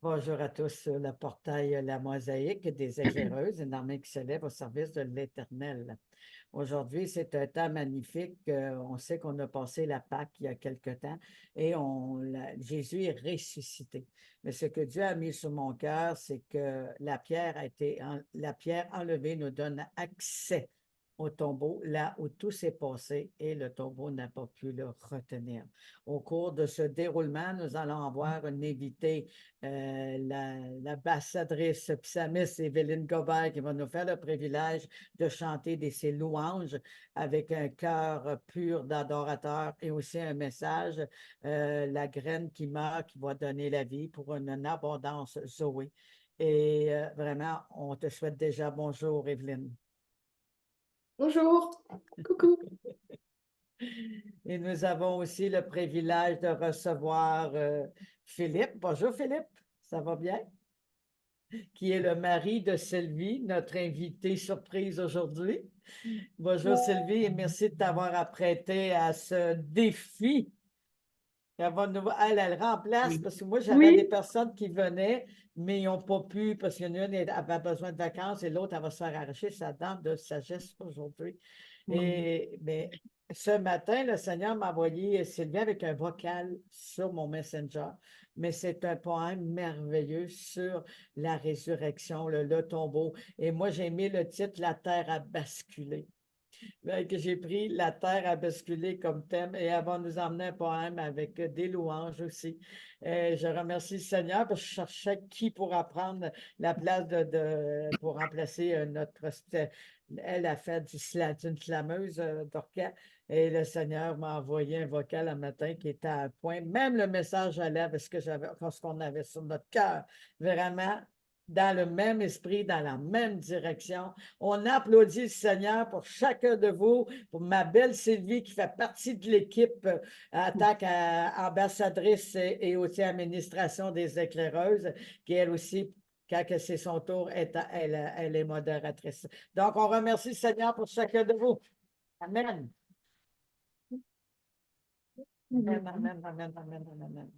Bonjour à tous sur le portail La Mosaïque des éclaireuses, une armée qui s'élève au service de l'Éternel. Aujourd'hui, c'est un temps magnifique. On sait qu'on a passé la Pâque il y a quelque temps et Jésus est ressuscité. Mais ce que Dieu a mis sur mon cœur, c'est que la pierre enlevée nous donne accès au tombeau, là où tout s'est passé et le tombeau n'a pas pu le retenir. Au cours de ce déroulement, nous allons avoir une invitée, l'ambassadrice psalmiste Évelyne Gobert, qui va nous faire le privilège de chanter ses louanges avec un cœur pur d'adorateur et aussi un message, la graine qui meurt, qui va donner la vie pour une abondance, Zoé. Et vraiment, on te souhaite déjà bonjour, Évelyne. Bonjour, coucou. Et nous avons aussi le privilège de recevoir Philippe. Bonjour Philippe, ça va bien? Qui est le mari de Sylvie, notre invitée surprise aujourd'hui. Bonjour Sylvie et merci de t'avoir apprêté à ce défi. Elle remplace parce que moi j'avais des Oui, personnes qui venaient, mais ils n'ont pas pu parce qu'il y en a une avait besoin de vacances et l'autre elle va se faire arracher sa dent de sagesse aujourd'hui. Mais ce matin, le Seigneur m'a envoyé Sylvie avec un vocal sur mon Messenger, mais c'est un poème merveilleux sur la résurrection, le tombeau. Et moi, j'ai mis le titre La terre a basculé. Que j'ai pris La terre a basculé comme thème et elle va nous emmener un poème avec des louanges aussi. Je remercie le Seigneur parce que je cherchais qui pourra prendre la place pour remplacer notre. Elle a fait d'une slameuse d'orca et le Seigneur m'a envoyé un vocal un matin qui était à un point. Même le message allait avec ce qu'on avait sur notre cœur. Vraiment, dans le même esprit, dans la même direction. On applaudit le Seigneur pour chacun de vous, pour ma belle Sylvie qui fait partie de l'équipe Attaque ambassadrice et aussi administration des éclaireuses, qui elle aussi, quand c'est son tour, elle est modératrice. Donc, on remercie le Seigneur pour chacun de vous. Amen. Amen, amen, amen, amen, amen.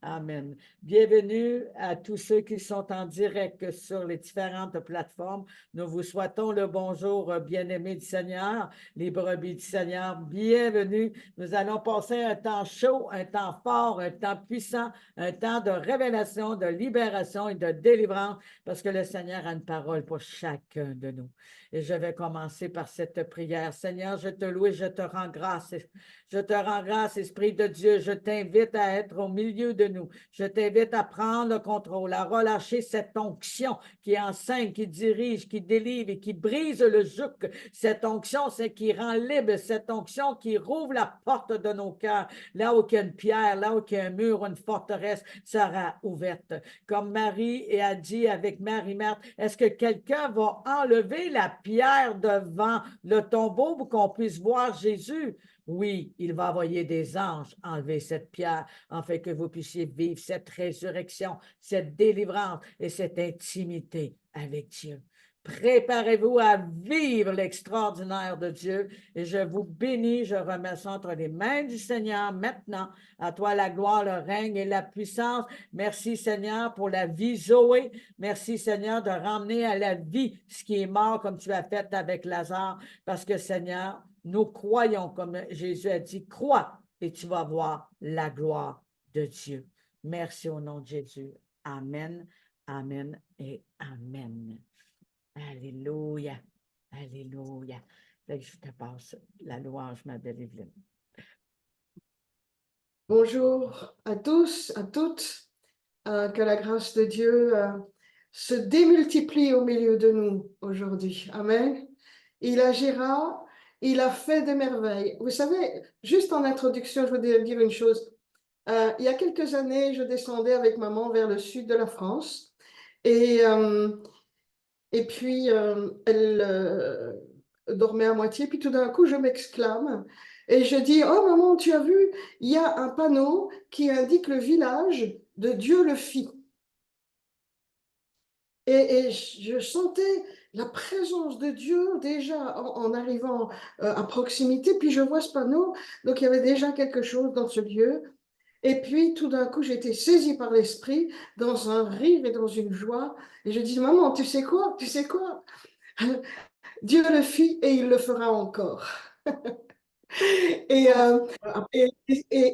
Amen. Bienvenue à tous ceux qui sont en direct sur les différentes plateformes. Nous vous souhaitons le bonjour, bien-aimés du Seigneur, les brebis du Seigneur. Bienvenue. Nous allons passer un temps chaud, un temps fort, un temps puissant, un temps de révélation, de libération et de délivrance, parce que le Seigneur a une parole pour chacun de nous. Et je vais commencer par cette prière. Seigneur, je te loue et je te rends grâce. Je te rends grâce, Esprit de Dieu. Je t'invite à être au milieu de nous. Je t'invite à prendre le contrôle, à relâcher cette onction qui enseigne, qui dirige, qui délivre et qui brise le joug. Cette onction, c'est qui rend libre. Cette onction qui rouvre la porte de nos cœurs. Là où il y a une pierre, là où il y a un mur, une forteresse sera ouverte. Comme Marie a dit avec Marie-Marthe, est-ce que quelqu'un va enlever la pierre devant le tombeau pour qu'on puisse voir Jésus? Oui, il va envoyer des anges enlever cette pierre, afin que vous puissiez vivre cette résurrection, cette délivrance et cette intimité avec Dieu. Préparez-vous à vivre l'extraordinaire de Dieu et je vous bénis, je remets ça entre les mains du Seigneur maintenant. À toi la gloire, le règne et la puissance. Merci Seigneur pour la vie Zoé. Merci Seigneur de ramener à la vie ce qui est mort comme tu as fait avec Lazare parce que Seigneur, nous croyons, comme Jésus a dit, crois et tu vas voir la gloire de Dieu. Merci au nom de Jésus. Amen, amen et amen. Alléluia, alléluia. Je te passe la louange, ma belle Évelyne. bonjour à tous, à toutes. Que la grâce de Dieu se démultiplie au milieu de nous aujourd'hui. Amen. Il agira, il a fait des merveilles. Vous savez, juste en introduction, je voudrais dire une chose. Il y a quelques années, je descendais avec maman vers le sud de la France et, et puis elle dormait à moitié, puis tout d'un coup, je m'exclame et je dis, oh maman, tu as vu, il y a un panneau qui indique le village de Dieu le fit. Et je sentais la présence de Dieu déjà en arrivant à proximité, puis je vois ce panneau, donc il y avait déjà quelque chose dans ce lieu. Et puis, tout d'un coup, j'ai été saisie par l'esprit dans un rire et dans une joie. Et je dis, maman, tu sais quoi? Tu sais quoi? Dieu le fit et il le fera encore. Et,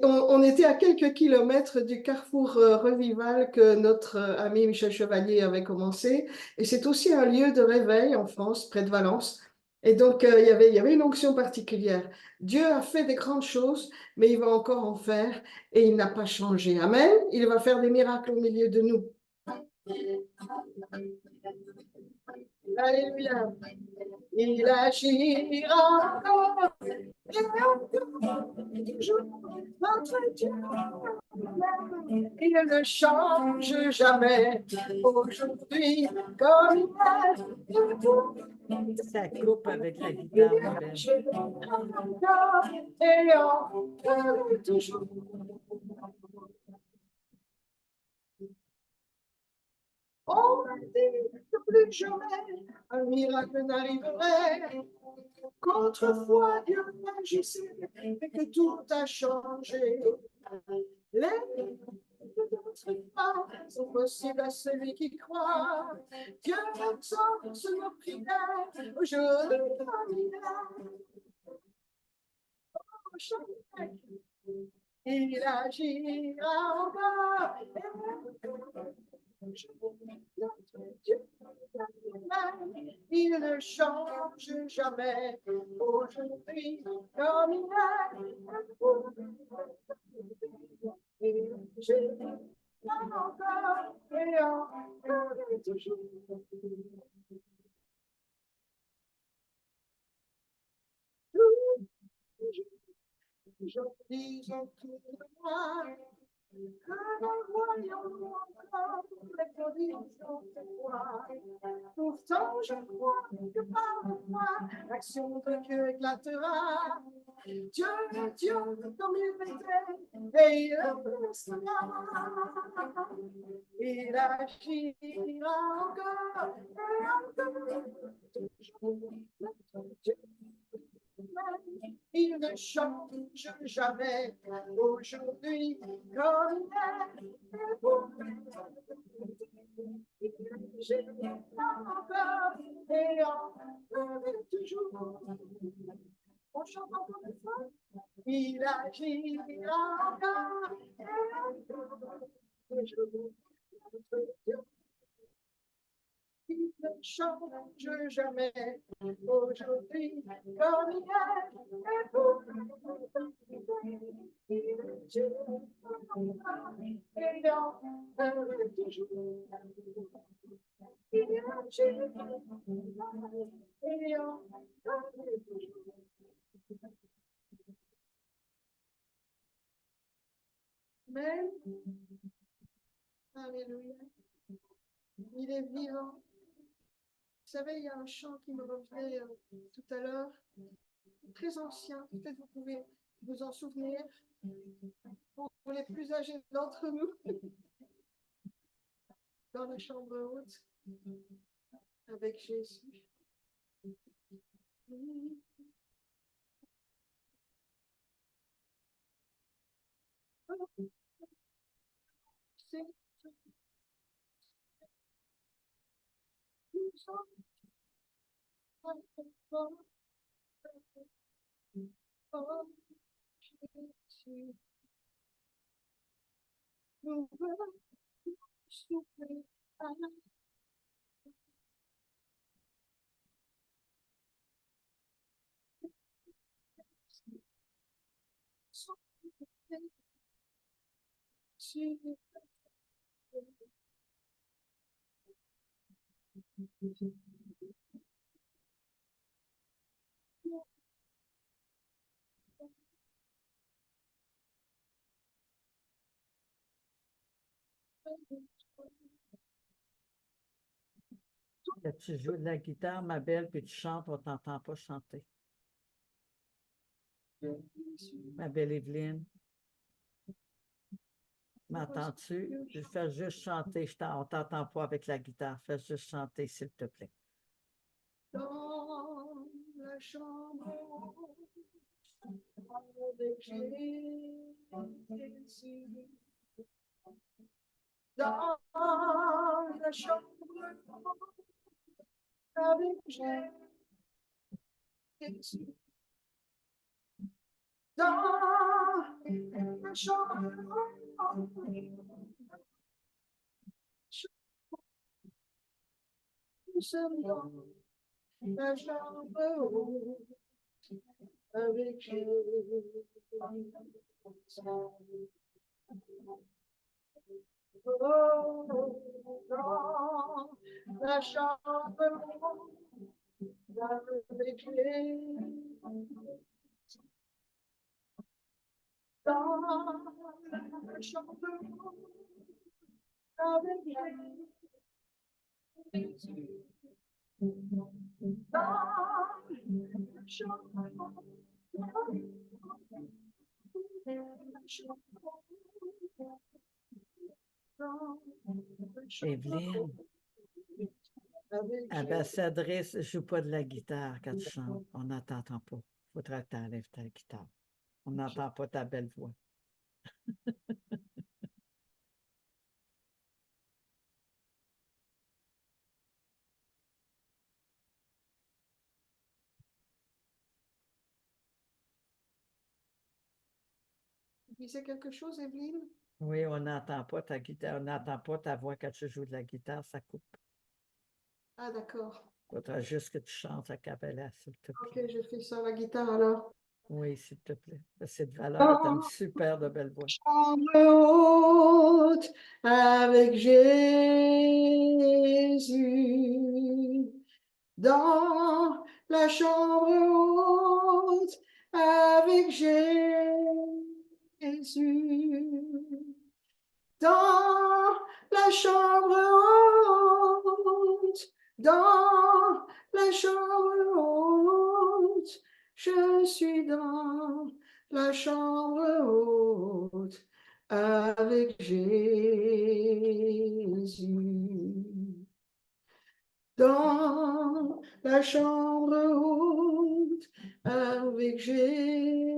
on était à quelques kilomètres du carrefour Revival que notre ami Michel Chevalier avait commencé. Et c'est aussi un lieu de réveil en France, près de Valence. Et donc, il y avait une onction particulière. Dieu a fait des grandes choses, mais il va encore en faire et il n'a pas changé. Amen. Il va faire des miracles au milieu de nous. Alléluia. Il agira encore et encore, toujours notre Dieu. Il ne change jamais, aujourd'hui comme hier. Ça coupe avec la guitare, ma belle. Encore et encore, toujours. On m'a dit que plus jamais un miracle n'arriverait, qu'autrefois Dieu agissait et que tout a changé. Les d'autres pas sont possibles à celui qui croit. Dieu exauce nos prières aujourd'hui comme hier. Il agira encore. Il ne change jamais, aujourd'hui comme hier. Je encore et encore et toujours. Je dis autour de moi que nous voyons encore les prodiges de toi. Pourtant, je crois que par moi, l'action de Dieu éclatera. Dieu est Dieu comme il était, et il restera. Il agira encore et encore. Il ne change jamais, aujourd'hui comme hier. J'ai encore et encore et toujours. On chante encore une fois. Il agira encore et encore et toujours. Il ne change jamais, aujourd'hui comme hier, et pour Dieu encore et encore et toujours. Il agit et encore et toujours. Amen. Alléluia. Il est vivant. Vous savez, il y a un chant qui me revenait tout à l'heure, très ancien, peut-être vous pouvez vous en souvenir, pour les plus âgés d'entre nous, dans la chambre haute, avec Jésus. Là, tu joues de la guitare, ma belle, puis tu chantes, on t'entend pas chanter. Ma belle Evelyne, m'entends-tu? Je fais juste chanter, on t'entend pas avec la guitare, fais juste chanter, s'il te plaît. Dans la chambre, avec Jésus. Dans la chambre avec Jésus. Dans la chambre nous sommes dans la chambre avec Jésus. Oh, dans la chambre avec Jésus. Dans la chambre avec Jésus. Evelyne, ambassadrice, ne joue pas de la guitare quand tu chantes. On n'entend pas. Il faudra que tu enlèves ta guitare. On n'entend pas ta belle voix. Tu disais quelque chose, Evelyne? Oui, on n'entend pas ta guitare. On n'entend pas ta voix quand tu joues de la guitare. Ça coupe. Ah, d'accord. Il faudra juste que tu chantes a cappella, s'il te plaît. Ok, je fais ça à la guitare alors. Oui, s'il te plaît. C'est de valeur. Tu as une super de belle voix. Chambre haute avec Jésus. Dans la chambre haute avec Jésus. Dans la chambre haute, dans la chambre haute, je suis dans la chambre haute avec Jésus. Dans la chambre haute avec Jésus.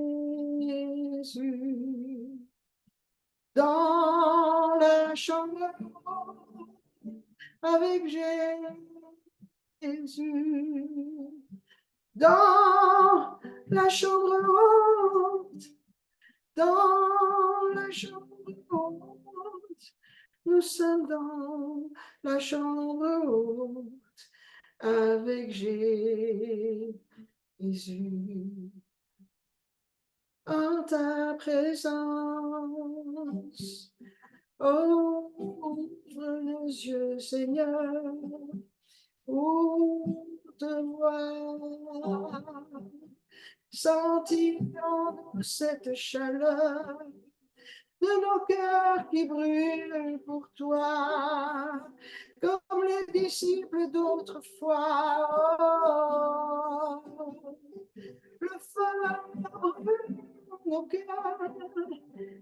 Dans la chambre avec Jésus. Dans la chambre haute, dans la chambre haute, nous sommes dans la chambre haute avec Jésus. En ta présence, ouvre nos yeux, Seigneur, pour te voir, sentir en nous cette chaleur de nos cœurs qui brûlent pour toi, comme les disciples d'autrefois. Oh, le feu brûle nos cœurs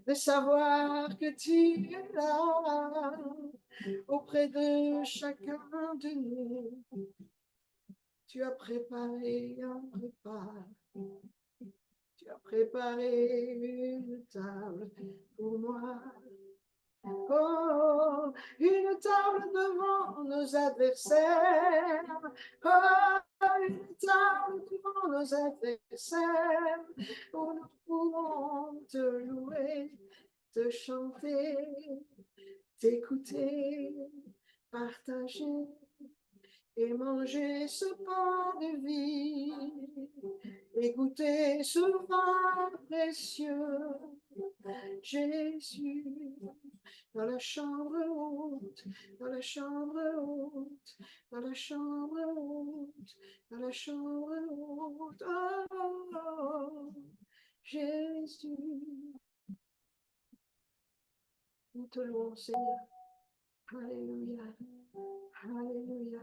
de savoir que tu es là auprès de chacun de nous. Tu as préparé un repas. Tu as préparé une table pour moi. Oh, une table devant nos adversaires. Oh, une table devant nos adversaires. Où nous pouvons te louer, te chanter, t'écouter, partager et manger ce pain de vie, et goûter ce vin précieux, Jésus, dans la chambre haute, dans la chambre haute, dans la chambre haute, dans la chambre haute, oh, Jésus. Nous te louons, Seigneur. Alléluia. Alléluia.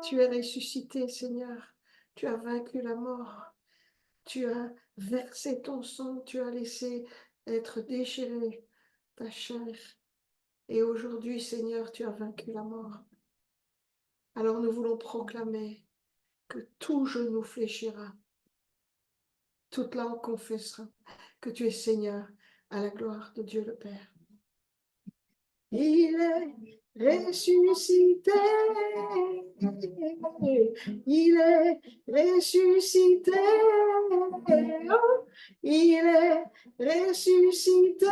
Tu es ressuscité, Seigneur. Tu as vaincu la mort. Tu as versé ton sang. Tu as laissé être déchiré ta chair. Et aujourd'hui, Seigneur, tu as vaincu la mort. Alors nous voulons proclamer que tout genou fléchira toute langue confessera que tu es Seigneur, à la gloire de Dieu le Père. Il est ressuscité, il est ressuscité, oh, il est ressuscité,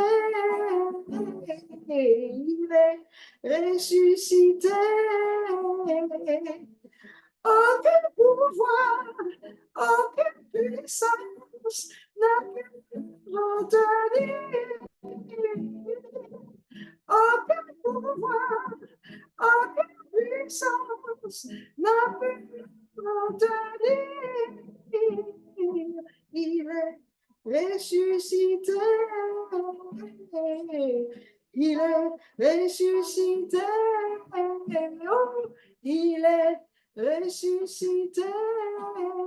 il est ressuscité. Aucun pouvoir, aucune puissance n'a pu retenir. Aucun pouvoir, aucune puissance n'a pu retenir. Il est ressuscité. Il est ressuscité. Oh, il est ressuscité.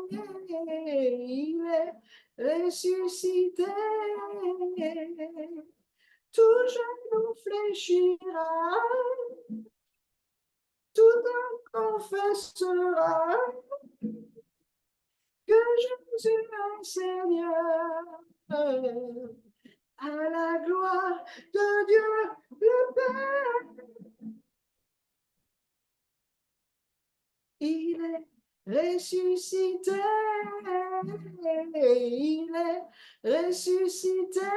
Il est ressuscité. Tout genou fléchira, tout âme confessera que Jésus est Seigneur. À la gloire de Dieu le Père. Il est ressuscité. Il est ressuscité.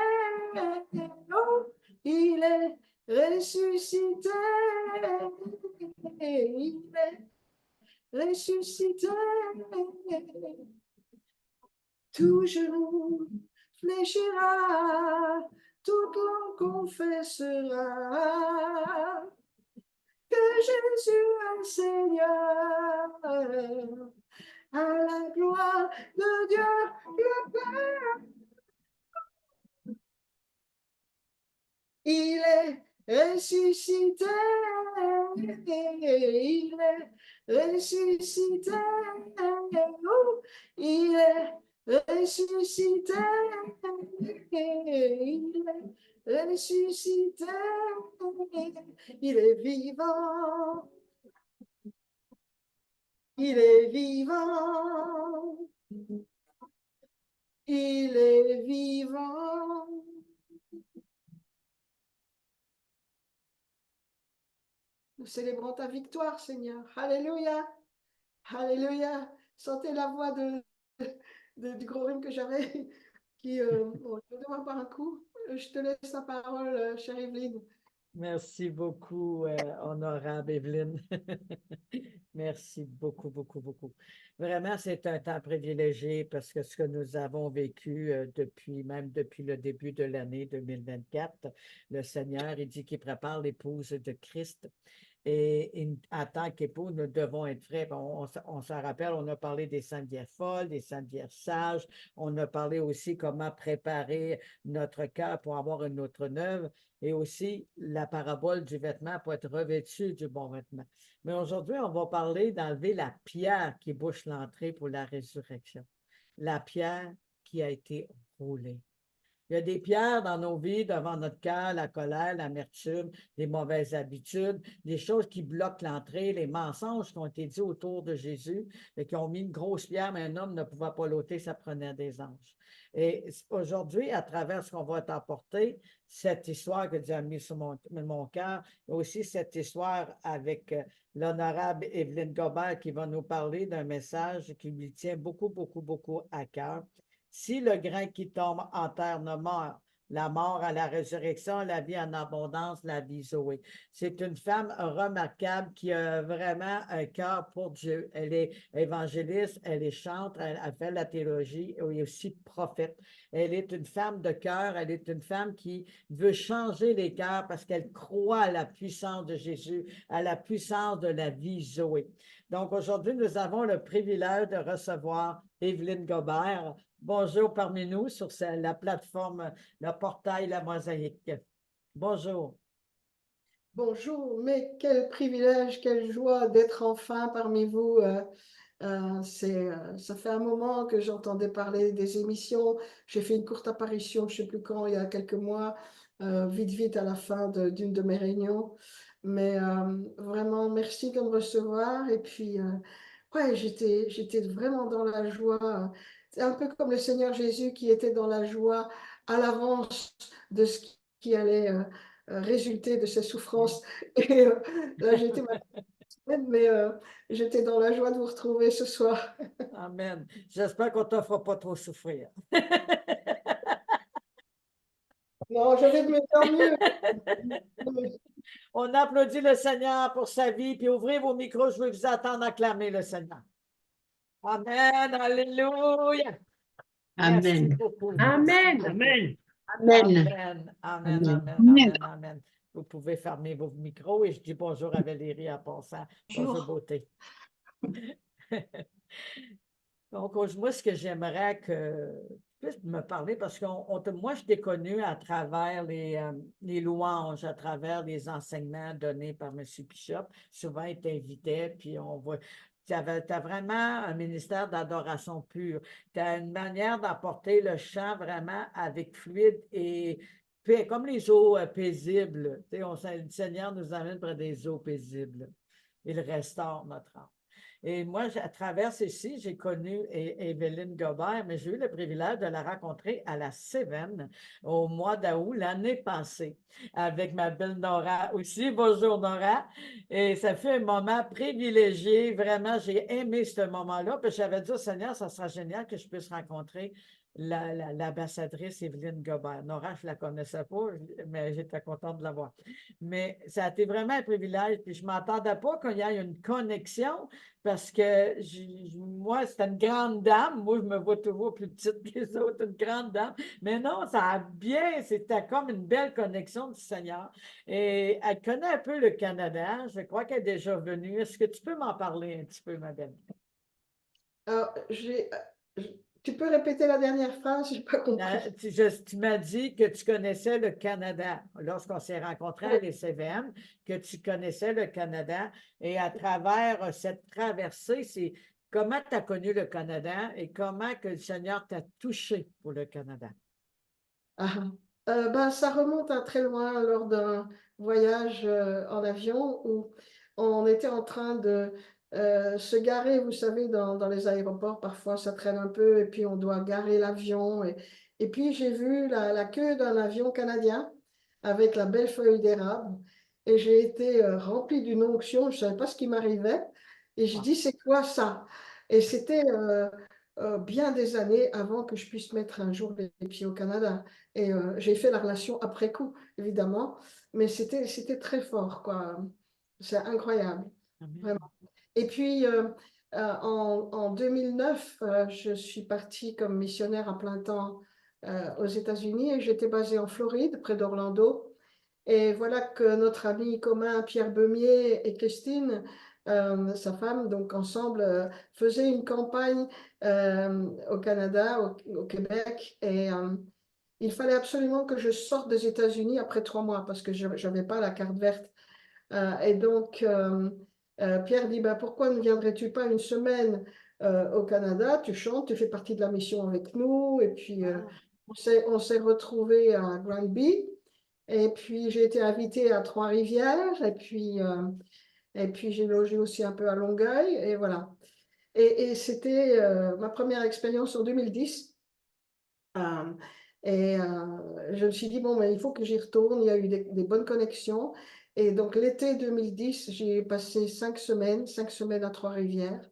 Oh, il est ressuscité. Il est ressuscité. Tout genou fléchira, toute langue confessera que Jésus est Seigneur. À la gloire de Dieu le Père. Il est ressuscité. Il est ressuscité. Oh, il est ressuscité. Il est ressuscité. Il est vivant. Il est vivant. Il est vivant. Nous célébrons ta victoire, Seigneur. Alléluia. Alléluia. Sentez la voix du gros rhume que j'avais qui bon, je vais devoir boire un coup. Je te laisse la parole, chère Evelyne. Merci beaucoup, honorable Evelyne. Merci beaucoup, beaucoup, beaucoup. Vraiment, c'est un temps privilégié parce que ce que nous avons vécu même depuis le début de l'année 2024, le Seigneur, il dit qu'il prépare l'épouse de Christ. Et en tant qu'époux, nous devons être frais. On s'en rappelle, on a parlé des saintes vierges folles, des saintes vierges sages. On a parlé aussi comment préparer notre cœur pour avoir une autre neuve et aussi la parabole du vêtement pour être revêtu du bon vêtement. Mais aujourd'hui, on va parler d'enlever la pierre qui bouche l'entrée pour la résurrection. La pierre qui a été roulée. Il y a des pierres dans nos vies devant notre cœur, la colère, l'amertume, les mauvaises habitudes, des choses qui bloquent l'entrée, les mensonges qui ont été dits autour de Jésus et qui ont mis une grosse pierre, mais un homme ne pouvait pas l'ôter, ça prenait des anges. Et aujourd'hui, à travers ce qu'on va t'apporter, cette histoire que Dieu a mis sur mon cœur, et aussi cette histoire avec l'honorable Evelyne Gobert qui va nous parler d'un message qui lui tient beaucoup, beaucoup, beaucoup à cœur. Si le grain qui tombe en terre ne meurt, la mort à la résurrection, la vie en abondance, la vie Zoé. C'est une femme remarquable qui a vraiment un cœur pour Dieu. Elle est évangéliste, elle est chantre, elle fait la théologie et aussi prophète. Elle est une femme de cœur, elle est une femme qui veut changer les cœurs parce qu'elle croit à la puissance de Jésus, à la puissance de la vie Zoé. Donc aujourd'hui, nous avons le privilège de recevoir Evelyne Gobert. Bonjour parmi nous sur la plateforme Le Portail La Mosaïque. Bonjour. Bonjour, mais quel privilège, quelle joie d'être enfin parmi vous. Ça fait un moment que j'entendais parler des émissions. J'ai fait une courte apparition, je ne sais plus quand, il y a quelques mois, vite à la fin d'une de mes réunions. Mais vraiment, merci de me recevoir. Et puis, ouais, j'étais vraiment dans la joie C'est un peu comme le Seigneur Jésus qui était dans la joie à l'avance de ce qui allait résulter de ses souffrances. Et là, j'étais malade, mais j'étais dans la joie de vous retrouver ce soir. Amen. J'espère qu'on ne te fera pas trop souffrir. Non, je vais de mieux en mieux. On applaudit le Seigneur pour sa vie, puis ouvrez vos micros, je veux vous attendre acclamer le Seigneur. Amen, alléluia. Merci Amen. beaucoup. Amen. Merci beaucoup. Amen. Amen. Amen, amen, Amen. amen, amen, amen. Vous pouvez fermer vos micros et je dis bonjour à Valérie en passant. Bonjour, Bonjour. beauté. Donc, moi, ce que j'aimerais que tu puisses me parler, parce que moi, je t'ai connu à travers les louanges, à travers les enseignements donnés par M. Bishop. Souvent, il t'invitait, puis on voit. Tu as vraiment un ministère d'adoration pure. Tu as une manière d'apporter le chant vraiment avec fluide et comme les eaux paisibles. Tu sais, le Seigneur nous amène près des eaux paisibles. Il restaure notre âme. Et moi, à travers ceci, j'ai connu Évelyne Gobert, mais j'ai eu le privilège de la rencontrer à la Cévennes au mois d'août l'année passée avec ma belle Nora aussi. Bonjour Nora. Et ça fait un moment privilégié. Vraiment, j'ai aimé ce moment-là. Puis j'avais dit au Seigneur, ça sera génial que je puisse rencontrer l'ambassadrice Évelyne Gobert. Nora, je ne la connaissais pas, mais j'étais contente de la voir. Mais ça a été vraiment un privilège. Puis je ne m'attendais pas qu'il y ait une connexion parce que moi, c'était une grande dame. Moi, je me vois toujours plus petite que les autres, une grande dame. Mais non, ça a bien, c'était comme une belle connexion du Seigneur. Et elle connaît un peu le Canada. Je crois qu'elle est déjà venue. Est-ce que tu peux m'en parler un petit peu, ma belle? Alors, tu peux répéter la dernière phrase? Je n'ai pas compris. Tu m'as dit que tu connaissais le Canada lorsqu'on s'est rencontrés à l'ECVM, que tu connaissais le Canada et à travers cette traversée, c'est comment tu as connu le Canada et comment que le Seigneur t'a touché pour le Canada. Ben, ça remonte à très loin lors d'un voyage en avion où on était en train de se garer, vous savez, dans les aéroports, parfois ça traîne un peu et puis on doit garer l'avion. Et puis j'ai vu la queue d'un avion canadien avec la belle feuille d'érable et j'ai été remplie d'une onction, je ne savais pas ce qui m'arrivait et je dis c'est quoi ça? Et c'était bien des années avant que je puisse mettre un jour les pieds au Canada. Et j'ai fait la relation après coup, évidemment, mais c'était très fort, quoi. C'est incroyable, vraiment. Et puis, en 2009, je suis partie comme missionnaire à plein temps aux États-Unis et j'étais basée en Floride, près d'Orlando. Et voilà que notre ami commun Pierre Beumier et Christine, sa femme, donc ensemble, faisaient une campagne au Canada, au Québec. Et il fallait absolument que je sorte des États-Unis après 3 mois parce que je n'avais pas la carte verte. Et donc, Pierre dit, bah, pourquoi ne viendrais-tu pas une semaine au Canada? Tu chantes, tu fais partie de la mission avec nous. Et puis, on s'est retrouvés à Granby. Et puis, j'ai été invitée à Trois-Rivières. Et puis j'ai logé aussi un peu à Longueuil. Et voilà. Et c'était ma première expérience en 2010. Je me suis dit, bon, ben, il faut que j'y retourne. Il y a eu des bonnes connexions. Et donc, l'été 2010, j'ai passé 5 semaines à Trois-Rivières.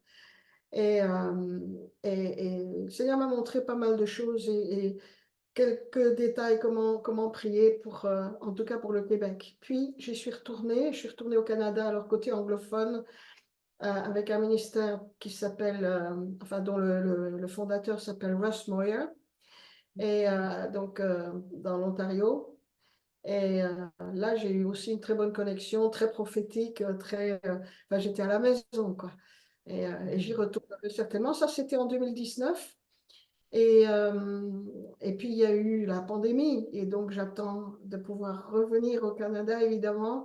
Et le Seigneur m'a montré pas mal de choses et quelques détails, comment prier pour, en tout cas pour le Québec. Puis, je suis retournée au Canada, alors côté anglophone, avec un ministère qui s'appelle, enfin, dont le fondateur s'appelle Russ Moyer, et donc dans l'Ontario. Et là, j'ai eu aussi une très bonne connexion, très prophétique, enfin, j'étais à la maison, quoi. Et j'y retourne certainement. Ça, c'était en 2019. Et puis, il y a eu la pandémie. Et donc, j'attends de pouvoir revenir au Canada, évidemment.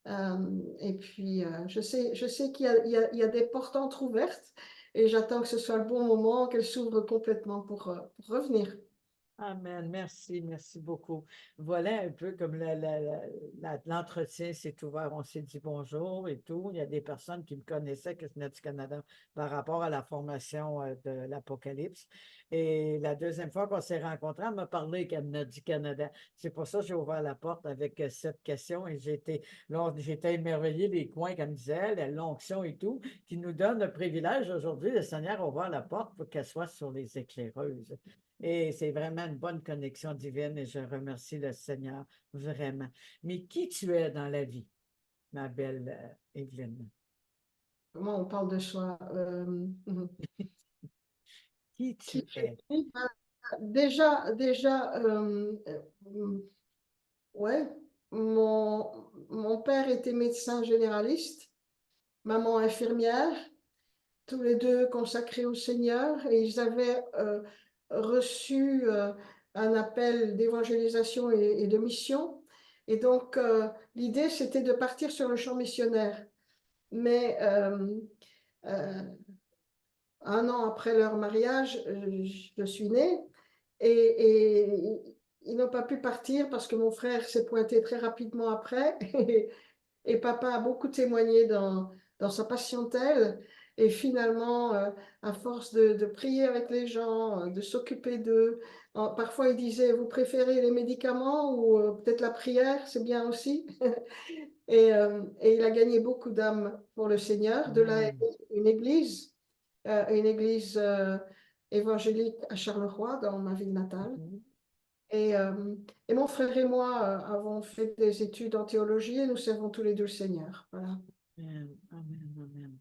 Et puis, je sais qu'il y a des portes entrouvertes. Et j'attends que ce soit le bon moment, qu'elles s'ouvrent complètement pour revenir. Amen. Merci, merci beaucoup. Voilà un peu comme l'entretien s'est ouvert. On s'est dit bonjour et tout. Il y a des personnes qui me connaissaient, que je venais du Canada, par rapport à la formation de l'Apocalypse. Et la deuxième fois qu'on s'est rencontrés, elle m'a parlé qu'elle venait du Canada. C'est pour ça que j'ai ouvert la porte avec cette question et j'étais émerveillé des coins, comme disait, la l'onction et tout, qui nous donne le privilège aujourd'hui. Le Seigneur a ouvert la porte pour qu'elle soit sur les éclaireuses. Et c'est vraiment une bonne connexion divine et je remercie le Seigneur vraiment. Mais qui tu es dans la vie, ma belle Evelyne? Comment on parle de soi? Qui Qui tu je es? suis? Ben, déjà, ouais, mon père était médecin généraliste, maman infirmière, tous les deux consacrés au Seigneur, et ils avaient reçu un appel d'évangélisation et de mission. Et donc, l'idée, c'était de partir sur le champ missionnaire. Mais euh, un an après leur mariage, je suis née et ils n'ont pas pu partir parce que mon frère s'est pointé très rapidement après et papa a beaucoup témoigné dans sa patientèle. Et finalement, à force de prier avec les gens, de s'occuper d'eux, parfois il disait, vous préférez les médicaments ou peut-être la prière, c'est bien aussi. Et il a gagné beaucoup d'âmes pour le Seigneur, de là Amen. une église évangélique à Charleroi, dans ma ville natale. Mhm. Et, euh, et mon frère et moi avons fait des études en théologie et nous servons tous les deux le Seigneur. Voilà. Amen, amen, amen.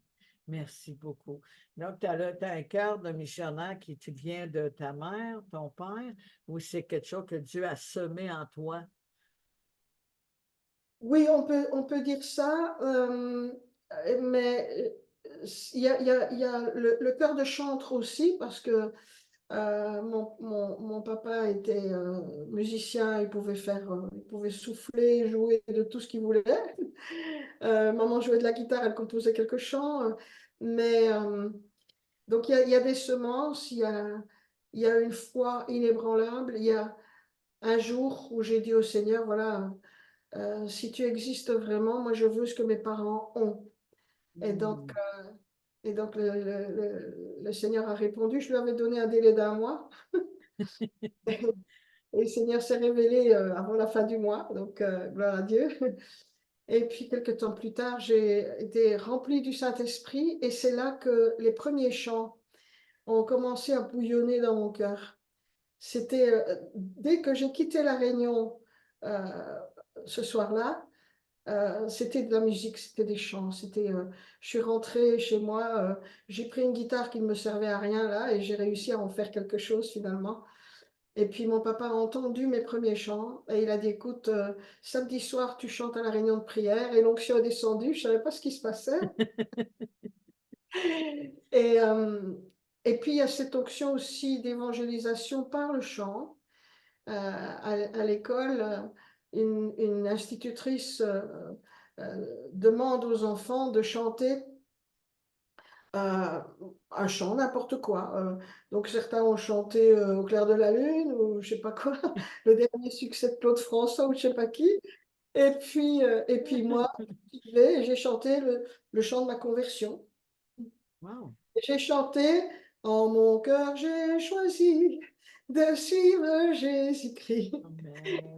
Merci beaucoup. Donc, tu as un cœur de missionnaire qui te vient de ta mère, ton père, ou c'est quelque chose que Dieu a semé en toi? Oui, on peut dire ça, mais il y a le cœur de chantre aussi, parce que mon papa était musicien, il pouvait souffler, jouer de tout ce qu'il voulait. Maman jouait de la guitare, elle composait quelques chants, mais donc il y a des semences, il y a une foi inébranlable, il y a un jour où j'ai dit au Seigneur, voilà, si tu existes vraiment, moi je veux ce que mes parents ont. Et donc, Hmm. et donc le Seigneur a répondu, je lui avais donné un délai d'un mois. Et le Seigneur s'est révélé avant la fin du mois, donc gloire à Dieu. Et puis, quelques temps plus tard, j'ai été remplie du Saint-Esprit et c'est là que les premiers chants ont commencé à bouillonner dans mon cœur. C'était dès que j'ai quitté la Réunion euh, ce soir-là, c'était de la musique, c'était des chants. Je suis rentrée chez moi, j'ai pris une guitare qui ne me servait à rien là et j'ai réussi à en faire quelque chose finalement. Et puis mon papa a entendu mes premiers chants et il a dit, écoute, samedi soir, tu chantes à la réunion de prière et l'onction est descendue, je ne savais pas ce qui se passait. Et, euh, et puis il y a cette onction aussi d'évangélisation par le chant. À l'école, une institutrice demande aux enfants de chanter euh, un chant, n'importe quoi. Donc certains ont chanté Au clair de la lune ou je sais pas quoi, le dernier succès de Claude François ou je sais pas qui. Et puis moi, j'ai chanté le chant de ma conversion. Wow. J'ai chanté En mon cœur, j'ai choisi de suivre Jésus-Christ.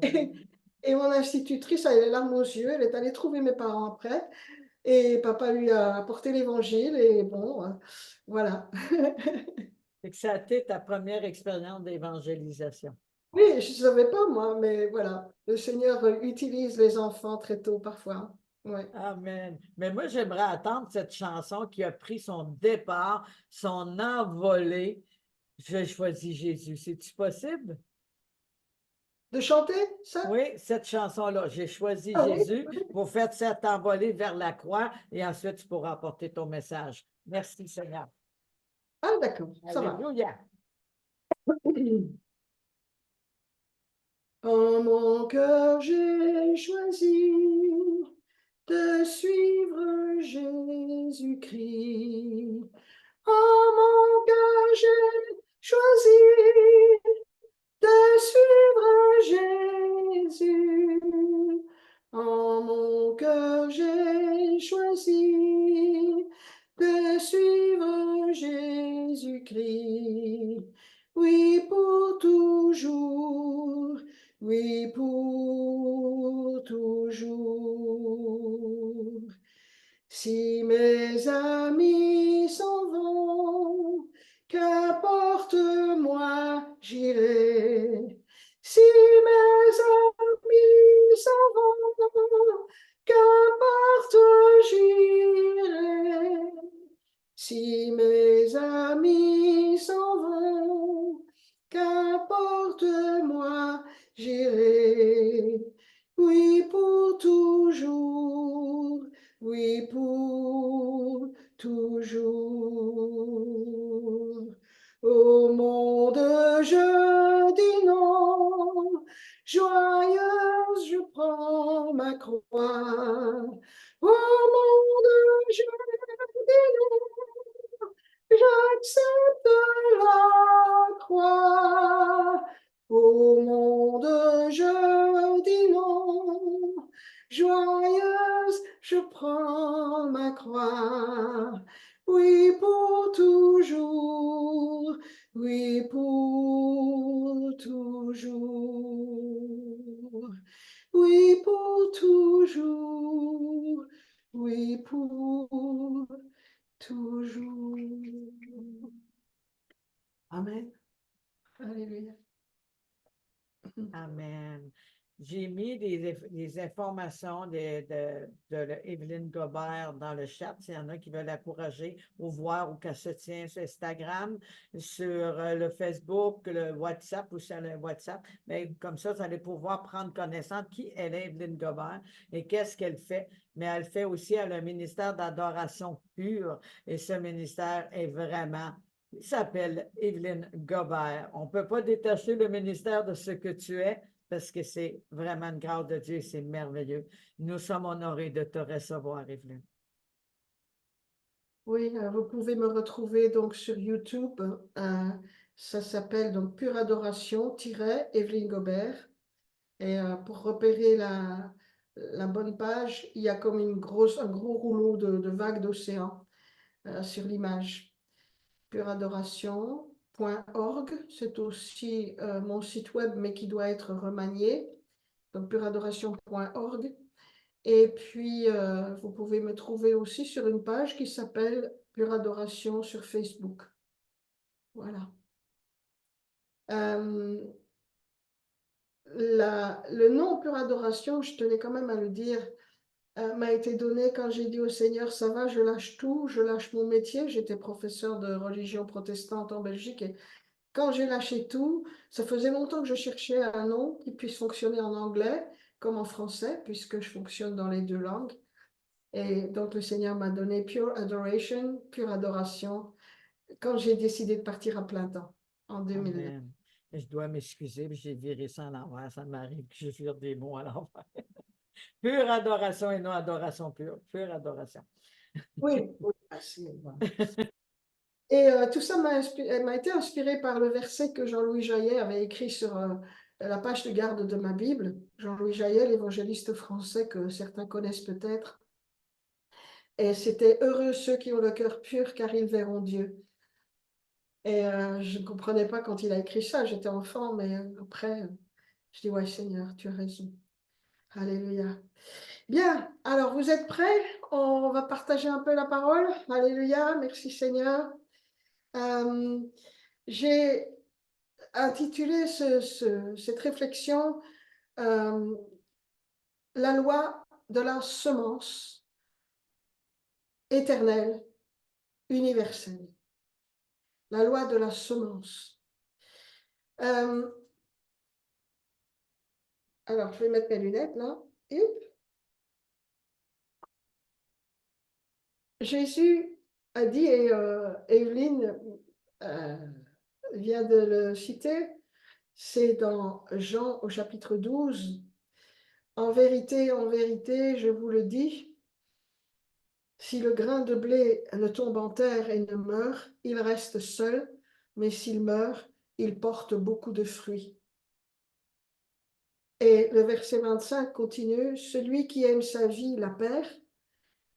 Et, Amen. et mon institutrice a eu les larmes aux yeux. Elle est allée trouver mes parents après. Et papa lui a apporté l'évangile. Et bon, voilà. Fait que ça a été ta première expérience d'évangélisation. Oui, je ne savais pas moi, mais voilà. Le Seigneur utilise les enfants très tôt parfois. Ouais. Amen. Mais moi, j'aimerais attendre cette chanson qui a pris son départ, son envolée. Je choisis Jésus. C'est-tu possible? De chanter ça? Oui, cette chanson-là. J'ai choisi Ah oui. Jésus pour faire cette envolée vers la croix et ensuite tu pourras apporter ton message. Merci, Seigneur. Ah d'accord, ça va. Alléluia. En mon cœur, j'ai choisi de suivre Jésus-Christ. En mon cœur, j'ai choisi de suivre Jésus. En mon cœur, j'ai choisi de suivre Jésus-Christ. Oui, pour toujours. Oui, pour toujours. Si mes amis s'en vont, qu'importe moi, j'irai. Si mes amis s'en vont, qu'importe j'irai. Si mes amis s'en vont, qu'importe moi, j'irai. Oui, pour toujours. Oui, pour toujours. Au monde, je dis non. Joyeuse, je prends ma croix. Au monde, je dis non. J'accepte la croix. Au monde, je dis non. Joyeuse, je prends ma croix. Oui, pour toujours. Oui, pour toujours. Oui, pour toujours. Oui, pour toujours. Amen. Alléluia. Amen. J'ai mis des informations de Evelyne Gobert dans le chat. S'il y en a qui veulent encourager ou voir où qu'elle se tient sur Instagram, sur le Facebook, le WhatsApp ou sur le WhatsApp. Mais comme ça, vous allez pouvoir prendre connaissance de qui elle est, Evelyne Gobert, et qu'est-ce qu'elle fait. Mais elle fait aussi, elle a un ministère d'adoration pure. Et ce ministère est vraiment il s'appelle Evelyne Gobert. On ne peut pas détacher le ministère de ce que tu es parce que c'est vraiment une grâce de Dieu, c'est merveilleux. Nous sommes honorés de te recevoir, Evelyne. Oui, vous pouvez me retrouver donc sur YouTube. Ça s'appelle donc Pure Adoration, Evelyne Gobert. Et pour repérer la bonne page, il y a comme un gros rouleau de vagues d'océan sur l'image. Pureadoration.org, c'est aussi mon site web, mais qui doit être remanié. Donc pureadoration.org. Et puis, vous pouvez me trouver aussi sur une page qui s'appelle Pure Adoration sur Facebook. Voilà. Le nom Pure Adoration, je tenais quand même à le dire, m'a été donné quand j'ai dit au Seigneur, ça va, je lâche tout, je lâche mon métier. J'étais professeur de religion protestante en Belgique et quand j'ai lâché tout, ça faisait longtemps que je cherchais un nom qui puisse fonctionner en anglais comme en français, puisque je fonctionne dans les deux langues. Et donc le Seigneur m'a donné Pure Adoration, pure adoration, quand j'ai décidé de partir à plein temps en 2009. Amen. Je dois m'excuser, j'ai viré ça à l'envers. Ça m'arrive que je vire des mots à l'envers. Pure adoration et non adoration pure. Pure adoration. Oui, oui, Et tout ça m'a été inspiré par le verset que Jean-Louis Jaillet avait écrit sur la page de garde de ma Bible. Jean-Louis Jaillet, l'évangéliste français que certains connaissent peut-être. Et c'était « Heureux ceux qui ont le cœur pur, car ils verront Dieu ». Et je ne comprenais pas quand il a écrit ça, j'étais enfant, mais après, je dis « Ouais, Seigneur, tu as raison ». Alléluia. Bien, alors vous êtes prêts? On va partager un peu la parole. Alléluia, merci Seigneur. J'ai intitulé cette réflexion La loi de la semence éternelle, universelle. La loi de la semence. Alors, je vais mettre mes lunettes là. Et Jésus a dit, et Evelyne vient de le citer, c'est dans Jean au chapitre 12. En vérité, je vous le dis, si le grain de blé ne tombe en terre et ne meurt, il reste seul, mais s'il meurt, il porte beaucoup de fruits. Et le verset 25 continue, celui qui aime sa vie la perd,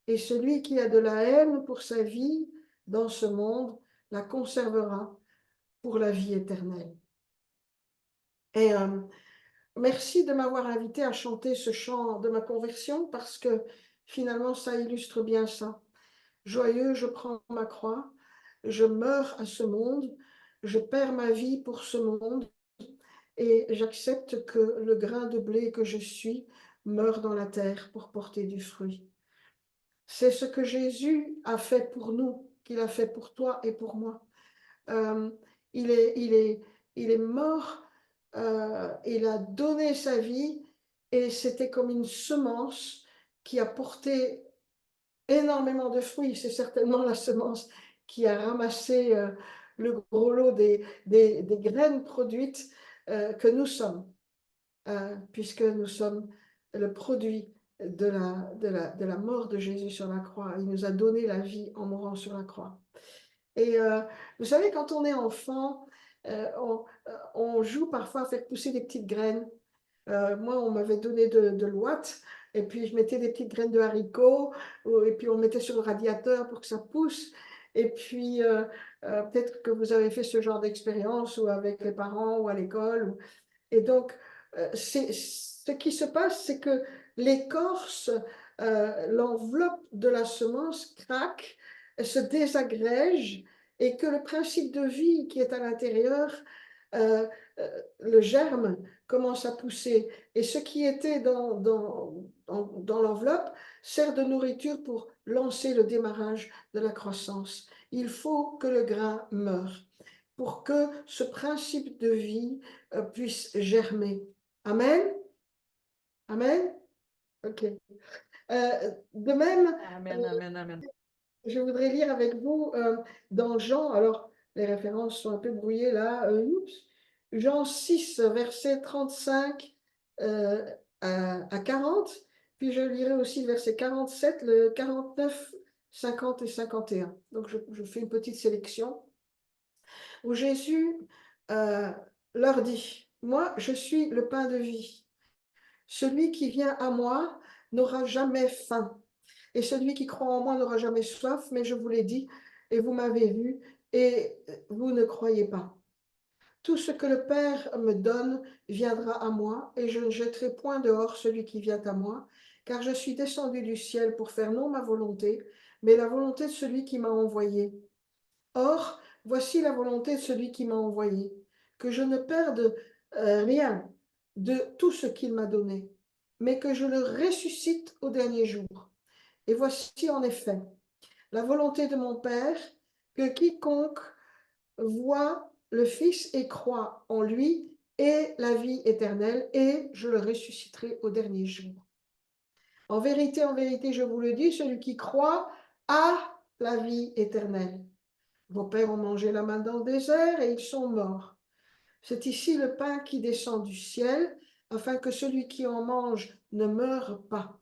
et celui qui a de la haine pour sa vie dans ce monde la conservera pour la vie éternelle. Et merci de m'avoir invité à chanter ce chant de ma conversion parce que finalement ça illustre bien ça. Joyeux, je prends ma croix, je meurs à ce monde, je perds ma vie pour ce monde et j'accepte que le grain de blé que je suis meure dans la terre pour porter du fruit. C'est ce que Jésus a fait pour nous, qu'il a fait pour toi et pour moi. Euh, il est mort, il a donné sa vie et c'était comme une semence qui a porté énormément de fruits. C'est certainement la semence qui a ramassé le gros lot des graines produites que nous sommes, puisque nous sommes le produit de la mort de Jésus sur la croix. Il nous a donné la vie en mourant sur la croix. Et vous savez, quand on est enfant, on joue parfois à faire pousser des petites graines. Moi, on m'avait donné de l'ouate, et puis je mettais des petites graines de haricots, et puis on mettait sur le radiateur pour que ça pousse. Et puis, peut-être que vous avez fait ce genre d'expérience, ou avec les parents, ou à l'école. Et donc, ce qui se passe, c'est que l'écorce, l'enveloppe de la semence craque, elle se désagrège, et que le principe de vie qui est à l'intérieur, le germe, commence à pousser. Et ce qui était dans l'enveloppe sert de nourriture pour lancer le démarrage de la croissance. Il faut que le grain meure pour que ce principe de vie puisse germer. Amen? Amen? Ok. De même, Amen, amen, amen. je voudrais lire avec vous dans Jean, alors les références sont un peu brouillées là, Jean 6, verset 35 à 40, puis je lirai aussi le verset 47, le 49, 50 et 51. Donc je fais une petite sélection où Jésus leur dit, moi je suis le pain de vie. Celui qui vient à moi n'aura jamais faim. Et celui qui croit en moi n'aura jamais soif, mais je vous l'ai dit, et vous m'avez vu, et vous ne croyez pas. Tout ce que le Père me donne viendra à moi, et je ne jetterai point dehors celui qui vient à moi, car je suis descendu du ciel pour faire non ma volonté, mais la volonté de celui qui m'a envoyé. Or, voici la volonté de celui qui m'a envoyé, que je ne perde rien de tout ce qu'il m'a donné, mais que je le ressuscite au dernier jour. Et voici en effet la volonté de mon Père, que quiconque voit le Fils et croit en lui ait la vie éternelle, et je le ressusciterai au dernier jour. En vérité, je vous le dis, celui qui croit a la vie éternelle. Vos pères ont mangé la manne dans le désert et ils sont morts. C'est ici le pain qui descend du ciel, afin que celui qui en mange ne meure pas.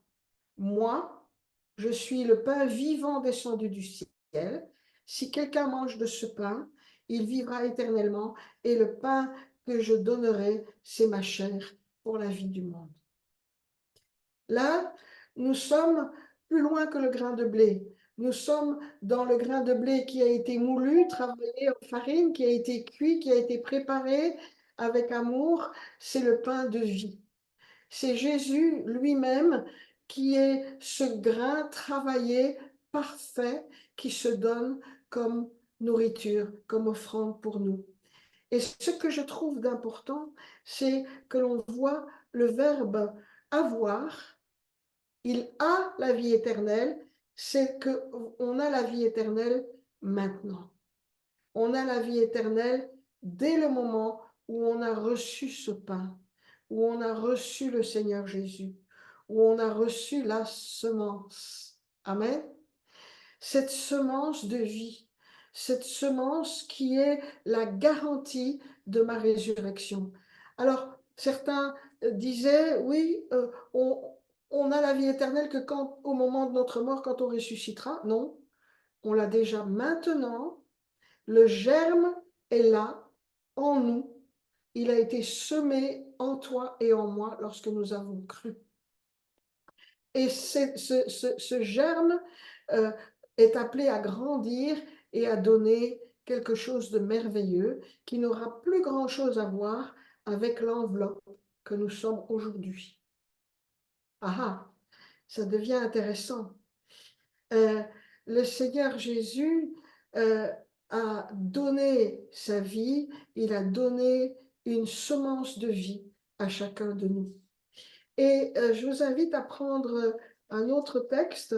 Moi, je suis le pain vivant descendu du ciel. Si quelqu'un mange de ce pain, il vivra éternellement, et le pain que je donnerai, c'est ma chair pour la vie du monde. Là, nous sommes plus loin que le grain de blé. Nous sommes dans le grain de blé qui a été moulu, travaillé en farine, qui a été cuit, qui a été préparé avec amour. C'est le pain de vie. C'est Jésus lui-même qui est ce grain travaillé, parfait, qui se donne comme nourriture, comme offrande pour nous. Et ce que je trouve d'important, c'est que l'on voit le verbe avoir. Il a la vie éternelle, c'est qu'on a la vie éternelle maintenant. On a la vie éternelle dès le moment où on a reçu ce pain, où on a reçu le Seigneur Jésus, où on a reçu la semence. Amen. Cette semence de vie, cette semence qui est la garantie de ma résurrection. Alors, certains disaient, oui, on a la vie éternelle que quand, au moment de notre mort, quand on ressuscitera. Non, on l'a déjà maintenant. Le germe est là, en nous, il a été semé en toi et en moi lorsque nous avons cru. Et ce germe est appelé à grandir et à donner quelque chose de merveilleux qui n'aura plus grand-chose à voir avec l'enveloppe que nous sommes aujourd'hui. Ah ah, ça devient intéressant. Le Seigneur Jésus a donné sa vie, il a donné une semence de vie à chacun de nous. Et je vous invite à prendre un autre texte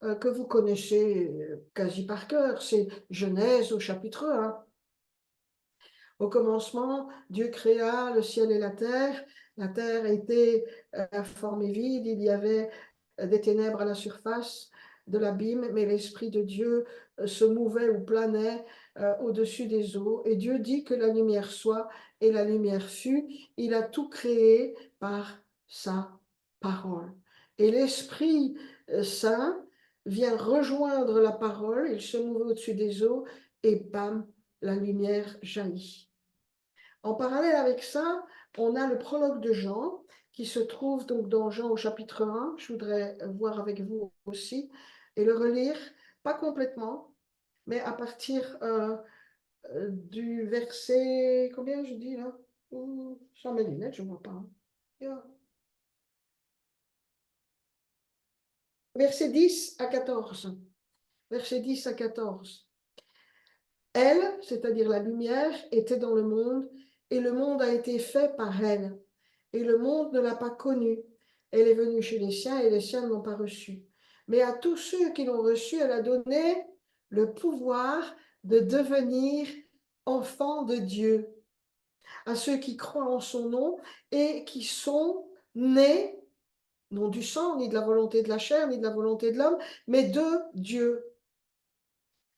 que vous connaissez quasi par cœur, c'est Genèse au chapitre 1. Au commencement, Dieu créa le ciel et la terre. La terre était formée vide, il y avait des ténèbres à la surface de l'abîme, mais l'Esprit de Dieu se mouvait ou planait au-dessus des eaux. Et Dieu dit que la lumière soit, et la lumière fut. Il a tout créé par sa parole. Et l'Esprit Saint vient rejoindre la parole, il se mouvait au-dessus des eaux, et bam, la lumière jaillit. En parallèle avec ça, on a le prologue de Jean qui se trouve donc dans Jean au chapitre 1. Je voudrais voir avec vous aussi et le relire, pas complètement, mais à partir du verset, combien je dis là? Sans mes lunettes, je ne vois pas. Hein. Verset 10 à 14. Verset 10 à 14. Elle, c'est-à-dire la lumière, était dans le monde, et le monde a été fait par elle. Et le monde ne l'a pas connue. Elle est venue chez les siens, et les siens ne l'ont pas reçue. Mais à tous ceux qui l'ont reçue, elle a donné le pouvoir de devenir enfants de Dieu, à ceux qui croient en son nom et qui sont nés, non du sang, ni de la volonté de la chair, ni de la volonté de l'homme, mais de Dieu.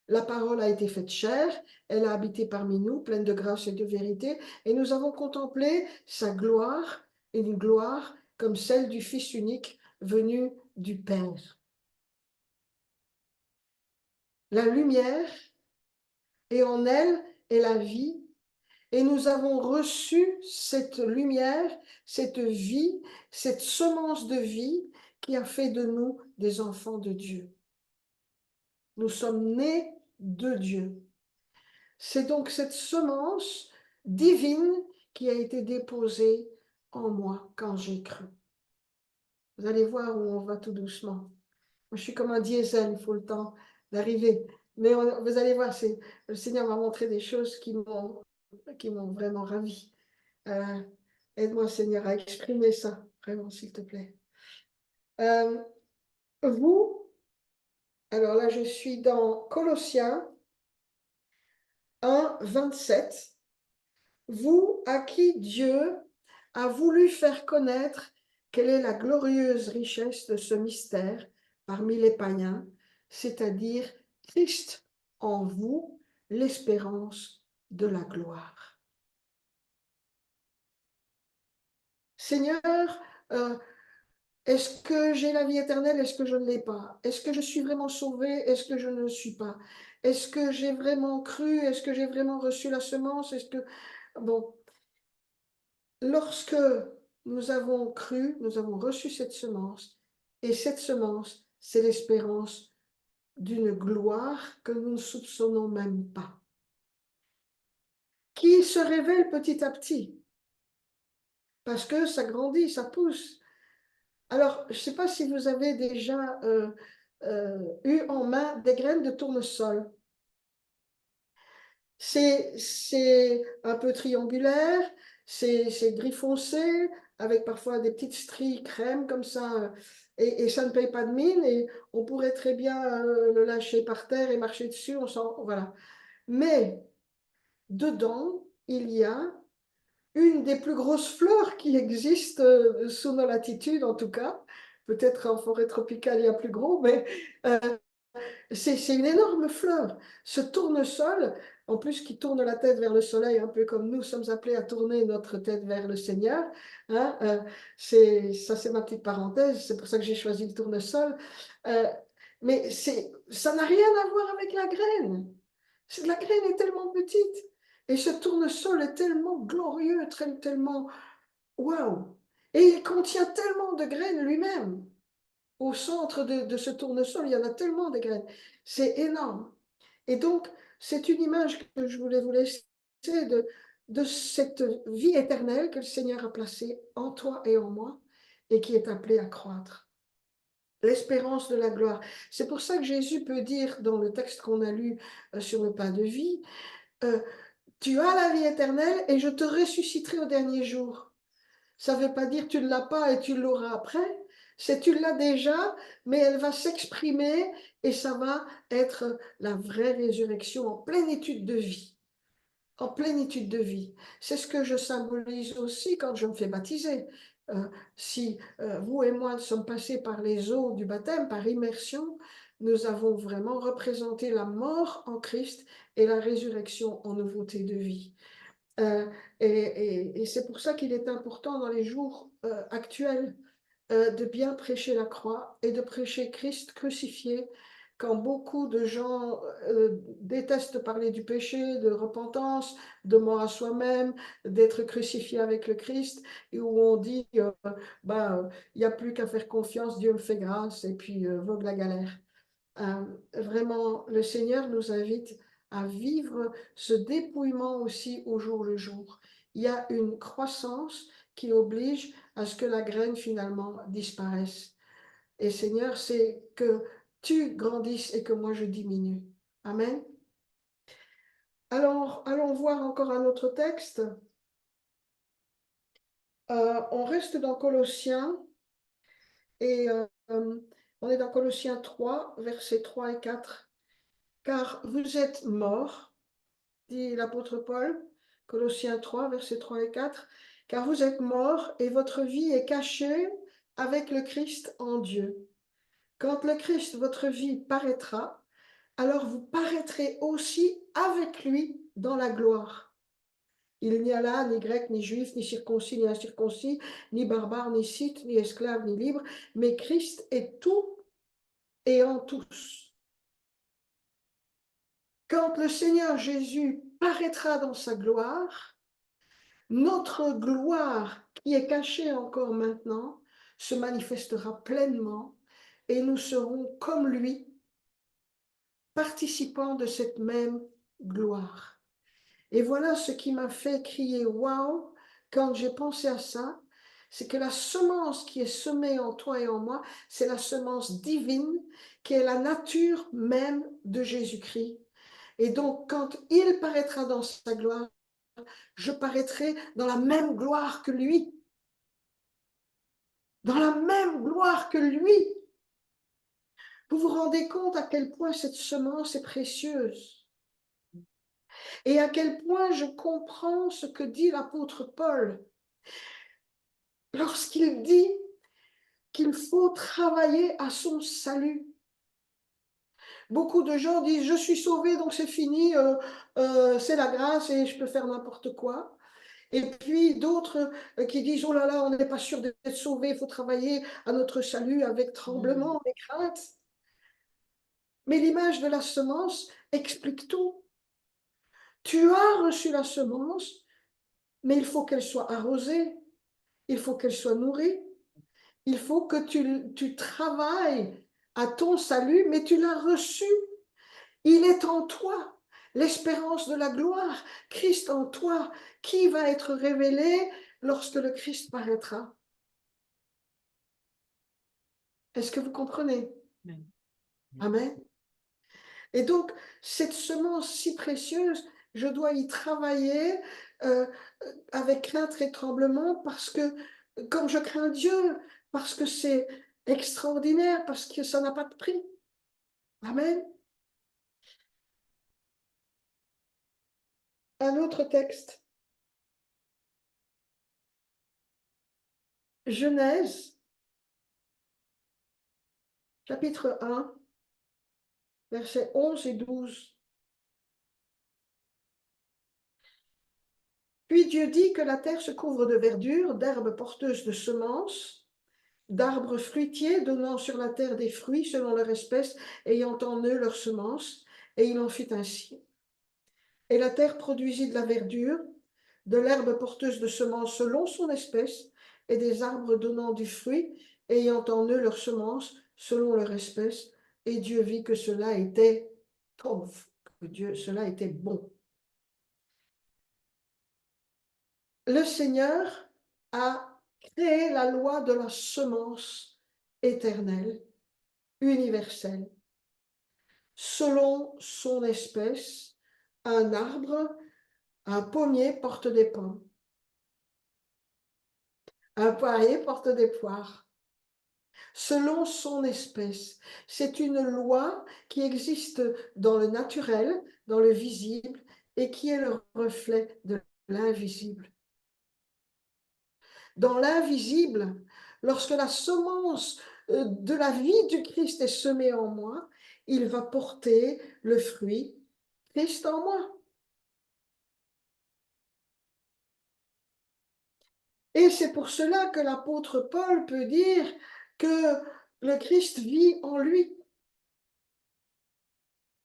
La parole a été faite chair, elle a habité parmi nous, pleine de grâce et de vérité, et nous avons contemplé sa gloire, une gloire comme celle du Fils unique venu du Père. La lumière, et en elle est la vie, et nous avons reçu cette lumière, cette vie, cette semence de vie qui a fait de nous des enfants de Dieu. Nous sommes nés de Dieu. C'est donc cette semence divine qui a été déposée en moi quand j'ai cru. Vous allez voir où on va tout doucement. Moi, je suis comme un diesel, il faut le temps d'arriver. Mais vous allez voir, le Seigneur m'a montré des choses qui m'ont vraiment ravi. Aide-moi, Seigneur, à exprimer ça, vraiment, s'il te plaît. Vous, alors là, je suis dans Colossiens 1, 27. Vous à qui Dieu a voulu faire connaître quelle est la glorieuse richesse de ce mystère parmi les païens, c'est-à-dire Christ en vous, l'espérance de la gloire. Seigneur, est-ce que j'ai la vie éternelle? Est-ce que je ne l'ai pas? Est-ce que je suis vraiment sauvé? Est-ce que je ne le suis pas? Est-ce que j'ai vraiment cru? Est-ce que j'ai vraiment reçu la semence? Est-ce que... Bon, lorsque nous avons cru, nous avons reçu cette semence, et cette semence, c'est l'espérance d'une gloire que nous ne soupçonnons même pas, qui se révèle petit à petit, parce que ça grandit, ça pousse. Alors, je ne sais pas si vous avez déjà eu en main des graines de tournesol. C'est un peu triangulaire, c'est gris foncé, avec parfois des petites stries crème comme ça, et ça ne paye pas de mine, et on pourrait très bien le lâcher par terre et marcher dessus, voilà. Mais dedans, il y a une des plus grosses fleurs qui existent sous nos latitudes, en tout cas. Peut-être en forêt tropicale, il y a plus gros, mais c'est une énorme fleur. Ce tournesol, en plus qui tourne la tête vers le soleil, un peu comme nous sommes appelés à tourner notre tête vers le Seigneur. Hein, ça, c'est ma petite parenthèse, c'est pour ça que j'ai choisi le tournesol. Mais ça n'a rien à voir avec la graine. La graine est tellement petite. Et ce tournesol est tellement glorieux, tellement waouh! Et il contient tellement de graines lui-même. Au centre de ce tournesol, il y en a tellement de graines. C'est énorme. Et donc, c'est une image que je voulais vous laisser de cette vie éternelle que le Seigneur a placée en toi et en moi et qui est appelée à croître. L'espérance de la gloire. C'est pour ça que Jésus peut dire dans le texte qu'on a lu sur le pain de vie, tu as la vie éternelle et je te ressusciterai au dernier jour. Ça ne veut pas dire tu ne l'as pas et tu l'auras après. C'est tu l'as déjà, mais elle va s'exprimer et ça va être la vraie résurrection en plénitude de vie. En plénitude de vie. C'est ce que je symbolise aussi quand je me fais baptiser. Si vous et moi sommes passés par les eaux du baptême, par immersion, nous avons vraiment représenté la mort en Christ et la résurrection en nouveauté de vie. Et c'est pour ça qu'il est important dans les jours actuels de bien prêcher la croix et de prêcher Christ crucifié quand beaucoup de gens détestent parler du péché, de repentance, de mort à soi-même, d'être crucifié avec le Christ, et où on dit, il n'y a plus qu'à faire confiance, Dieu me fait grâce, et puis vogue la galère. Vraiment, le Seigneur nous invite à vivre ce dépouillement aussi au jour le jour. Il y a une croissance qui oblige à ce que la graine finalement disparaisse. Et Seigneur, c'est que tu grandisses et que moi je diminue. Amen. Alors, allons voir encore un autre texte. On reste dans Colossiens et on est dans Colossiens 3, versets 3 et 4. Car vous êtes morts, dit l'apôtre Paul, Colossiens 3, versets 3 et 4, car vous êtes morts et votre vie est cachée avec le Christ en Dieu. Quand le Christ, votre vie, paraîtra, alors vous paraîtrez aussi avec lui dans la gloire. Il n'y a là ni grec, ni juif, ni circoncis, ni incirconcis, ni barbare, ni scythe, ni esclave, ni libre, mais Christ est tout et en tous. Quand le Seigneur Jésus paraîtra dans sa gloire, notre gloire qui est cachée encore maintenant se manifestera pleinement et nous serons comme lui, participants de cette même gloire. Et voilà ce qui m'a fait crier waouh quand j'ai pensé à ça, c'est que la semence qui est semée en toi et en moi, c'est la semence divine qui est la nature même de Jésus-Christ. Et donc, quand il paraîtra dans sa gloire, je paraîtrai dans la même gloire que lui. Dans la même gloire que lui. Vous vous rendez compte à quel point cette semence est précieuse et à quel point je comprends ce que dit l'apôtre Paul lorsqu'il dit qu'il faut travailler à son salut. Beaucoup de gens disent « je suis sauvé, donc c'est fini, c'est la grâce et je peux faire n'importe quoi ». Et puis d'autres qui disent « oh là là, on n'est pas sûr d'être sauvé, il faut travailler à notre salut avec tremblement et crainte ». Mais l'image de la semence explique tout. Tu as reçu la semence, mais il faut qu'elle soit arrosée, il faut qu'elle soit nourrie, il faut que tu travailles à ton salut, mais tu l'as reçu. Il est en toi, l'espérance de la gloire, Christ en toi, qui va être révélé lorsque le Christ paraîtra. Est-ce que vous comprenez? Amen. Amen. Et donc, cette semence si précieuse, je dois y travailler avec crainte et tremblement parce que, comme je crains Dieu, parce que c'est extraordinaire, parce que ça n'a pas de prix. Amen. Un autre texte. Genèse, chapitre 1, versets 11 et 12. Puis Dieu dit que la terre se couvre de verdure, d'herbes porteuses de semences, d'arbres fruitiers donnant sur la terre des fruits selon leur espèce, ayant en eux leurs semences, et il en fut ainsi. Et la terre produisit de la verdure, de l'herbe porteuse de semences selon son espèce, et des arbres donnant du fruit, ayant en eux leurs semences selon leur espèce. Et Dieu vit que cela était tov, cela était bon. Le Seigneur a créé la loi de la semence éternelle, universelle, selon son espèce. Un arbre, un pommier porte des pommes, un poirier porte des poires, selon son espèce. C'est une loi qui existe dans le naturel, dans le visible, et qui est le reflet de l'invisible. Dans l'invisible, lorsque la semence de la vie du Christ est semée en moi, il va porter le fruit Christ en moi. Et c'est pour cela que l'apôtre Paul peut dire que le Christ vit en lui.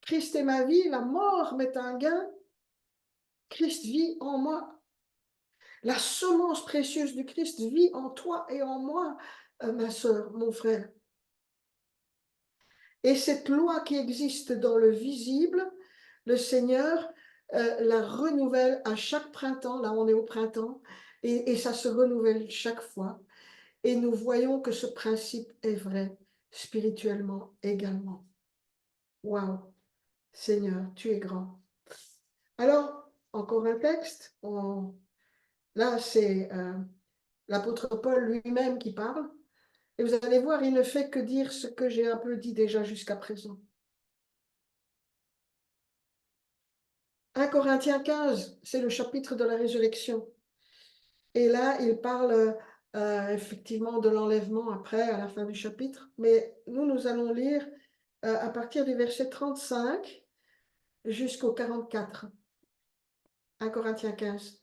Christ est ma vie, la mort m'est un gain. Christ vit en moi. La semence précieuse du Christ vit en toi et en moi, ma sœur, mon frère. Et cette loi qui existe dans le visible, le Seigneur la renouvelle à chaque printemps. Là, on est au printemps, et ça se renouvelle chaque fois. Et nous voyons que ce principe est vrai spirituellement également. Waouh, Seigneur, tu es grand. Alors, encore un texte. Là, c'est l'apôtre Paul lui-même qui parle. Et vous allez voir, il ne fait que dire ce que j'ai un peu dit déjà jusqu'à présent. 1 Corinthiens 15, c'est le chapitre de la résurrection. Et là, il parle effectivement de l'enlèvement après, à la fin du chapitre. Mais nous allons lire à partir du verset 35 jusqu'au 44. 1 Corinthiens 15.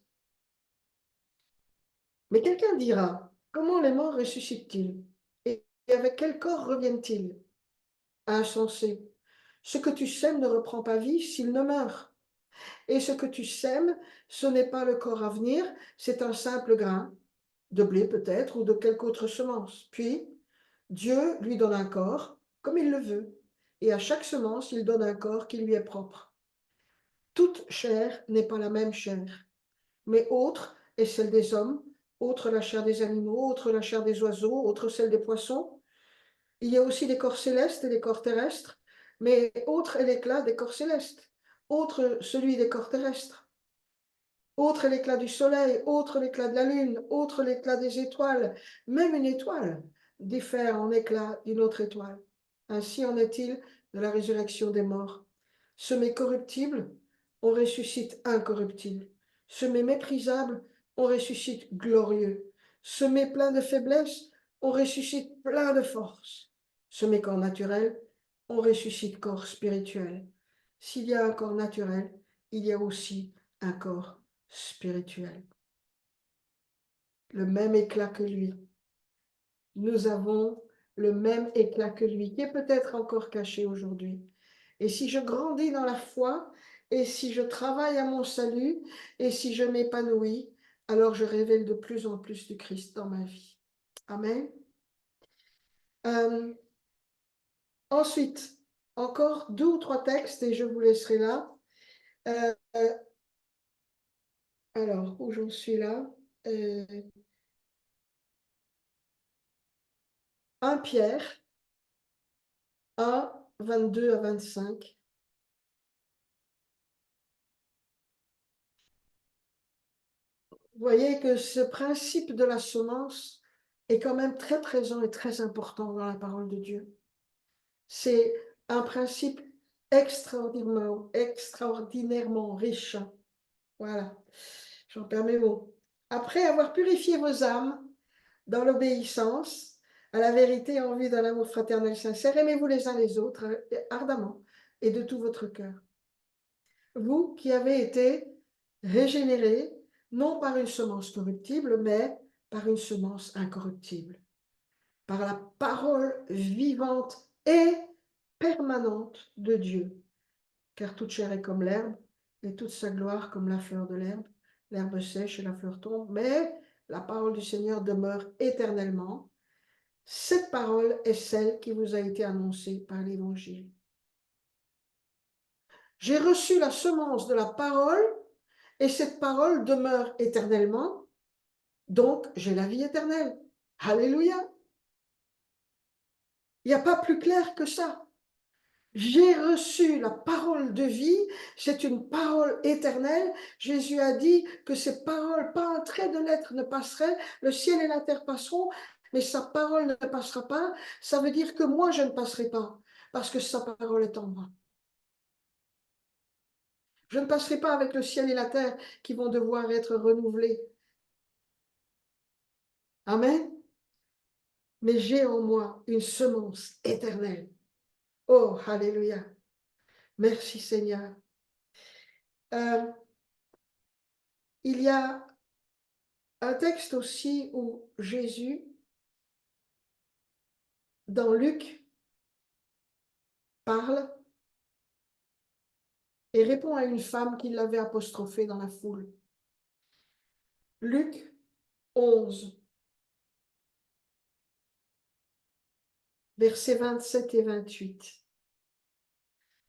Mais quelqu'un dira, comment les morts ressuscitent-ils? Et avec quel corps reviennent-ils? Insensé. Ce que tu sèmes ne reprend pas vie s'il ne meurt. Et ce que tu sèmes, ce n'est pas le corps à venir, c'est un simple grain, de blé peut-être, ou de quelque autre semence. Puis, Dieu lui donne un corps, comme il le veut, et à chaque semence, il donne un corps qui lui est propre. Toute chair n'est pas la même chair, mais autre est celle des hommes, autre la chair des animaux, autre la chair des oiseaux, autre celle des poissons. Il y a aussi des corps célestes et des corps terrestres, mais autre est l'éclat des corps célestes, autre celui des corps terrestres. Autre l'éclat du soleil, autre l'éclat de la lune, autre l'éclat des étoiles. Même une étoile diffère en éclat d'une autre étoile. Ainsi en est-il de la résurrection des morts. Semé corruptible, on ressuscite incorruptible. Semé méprisable, on ressuscite glorieux. Semé plein de faiblesse, on ressuscite plein de force. Semé corps naturel, on ressuscite corps spirituel. S'il y a un corps naturel, il y a aussi un corps spirituel. Le même éclat que lui. Nous avons le même éclat que lui, qui est peut-être encore caché aujourd'hui. Et si je grandis dans la foi, et si je travaille à mon salut, et si je m'épanouis, alors je révèle de plus en plus du Christ dans ma vie. Amen. Ensuite, encore 2 ou 3 textes, et je vous laisserai là. Alors, où j'en suis là 1 Pierre 1, 22 à 25. Vous voyez que ce principe de la semence est quand même très présent et très important dans la parole de Dieu. C'est un principe extraordinairement riche. Voilà, j'en perds mes mots. Après avoir purifié vos âmes dans l'obéissance à la vérité en vue d'un amour fraternel sincère, aimez-vous les uns les autres ardemment et de tout votre cœur. Vous qui avez été régénérés, non par une semence corruptible, mais par une semence incorruptible, par la parole vivante et permanente de Dieu. Car toute chair est comme l'herbe, et toute sa gloire comme la fleur de l'herbe. L'herbe sèche et la fleur tombe, mais la parole du Seigneur demeure éternellement. Cette parole est celle qui vous a été annoncée par l'Évangile. J'ai reçu la semence de la parole et cette parole demeure éternellement, donc j'ai la vie éternelle. Alléluia! Il n'y a pas plus clair que ça. J'ai reçu la parole de vie, c'est une parole éternelle. Jésus a dit que ces paroles, pas un trait de lettre ne passerait, le ciel et la terre passeront, mais sa parole ne passera pas. Ça veut dire que moi, je ne passerai pas, parce que sa parole est en moi. Je ne passerai pas avec le ciel et la terre qui vont devoir être renouvelés. Amen. Mais j'ai en moi une semence éternelle. Oh, alléluia. Merci Seigneur. Il y a un texte aussi où Jésus, dans Luc, parle et répond à une femme qui l'avait apostrophée dans la foule. Luc 11, versets 27 et 28.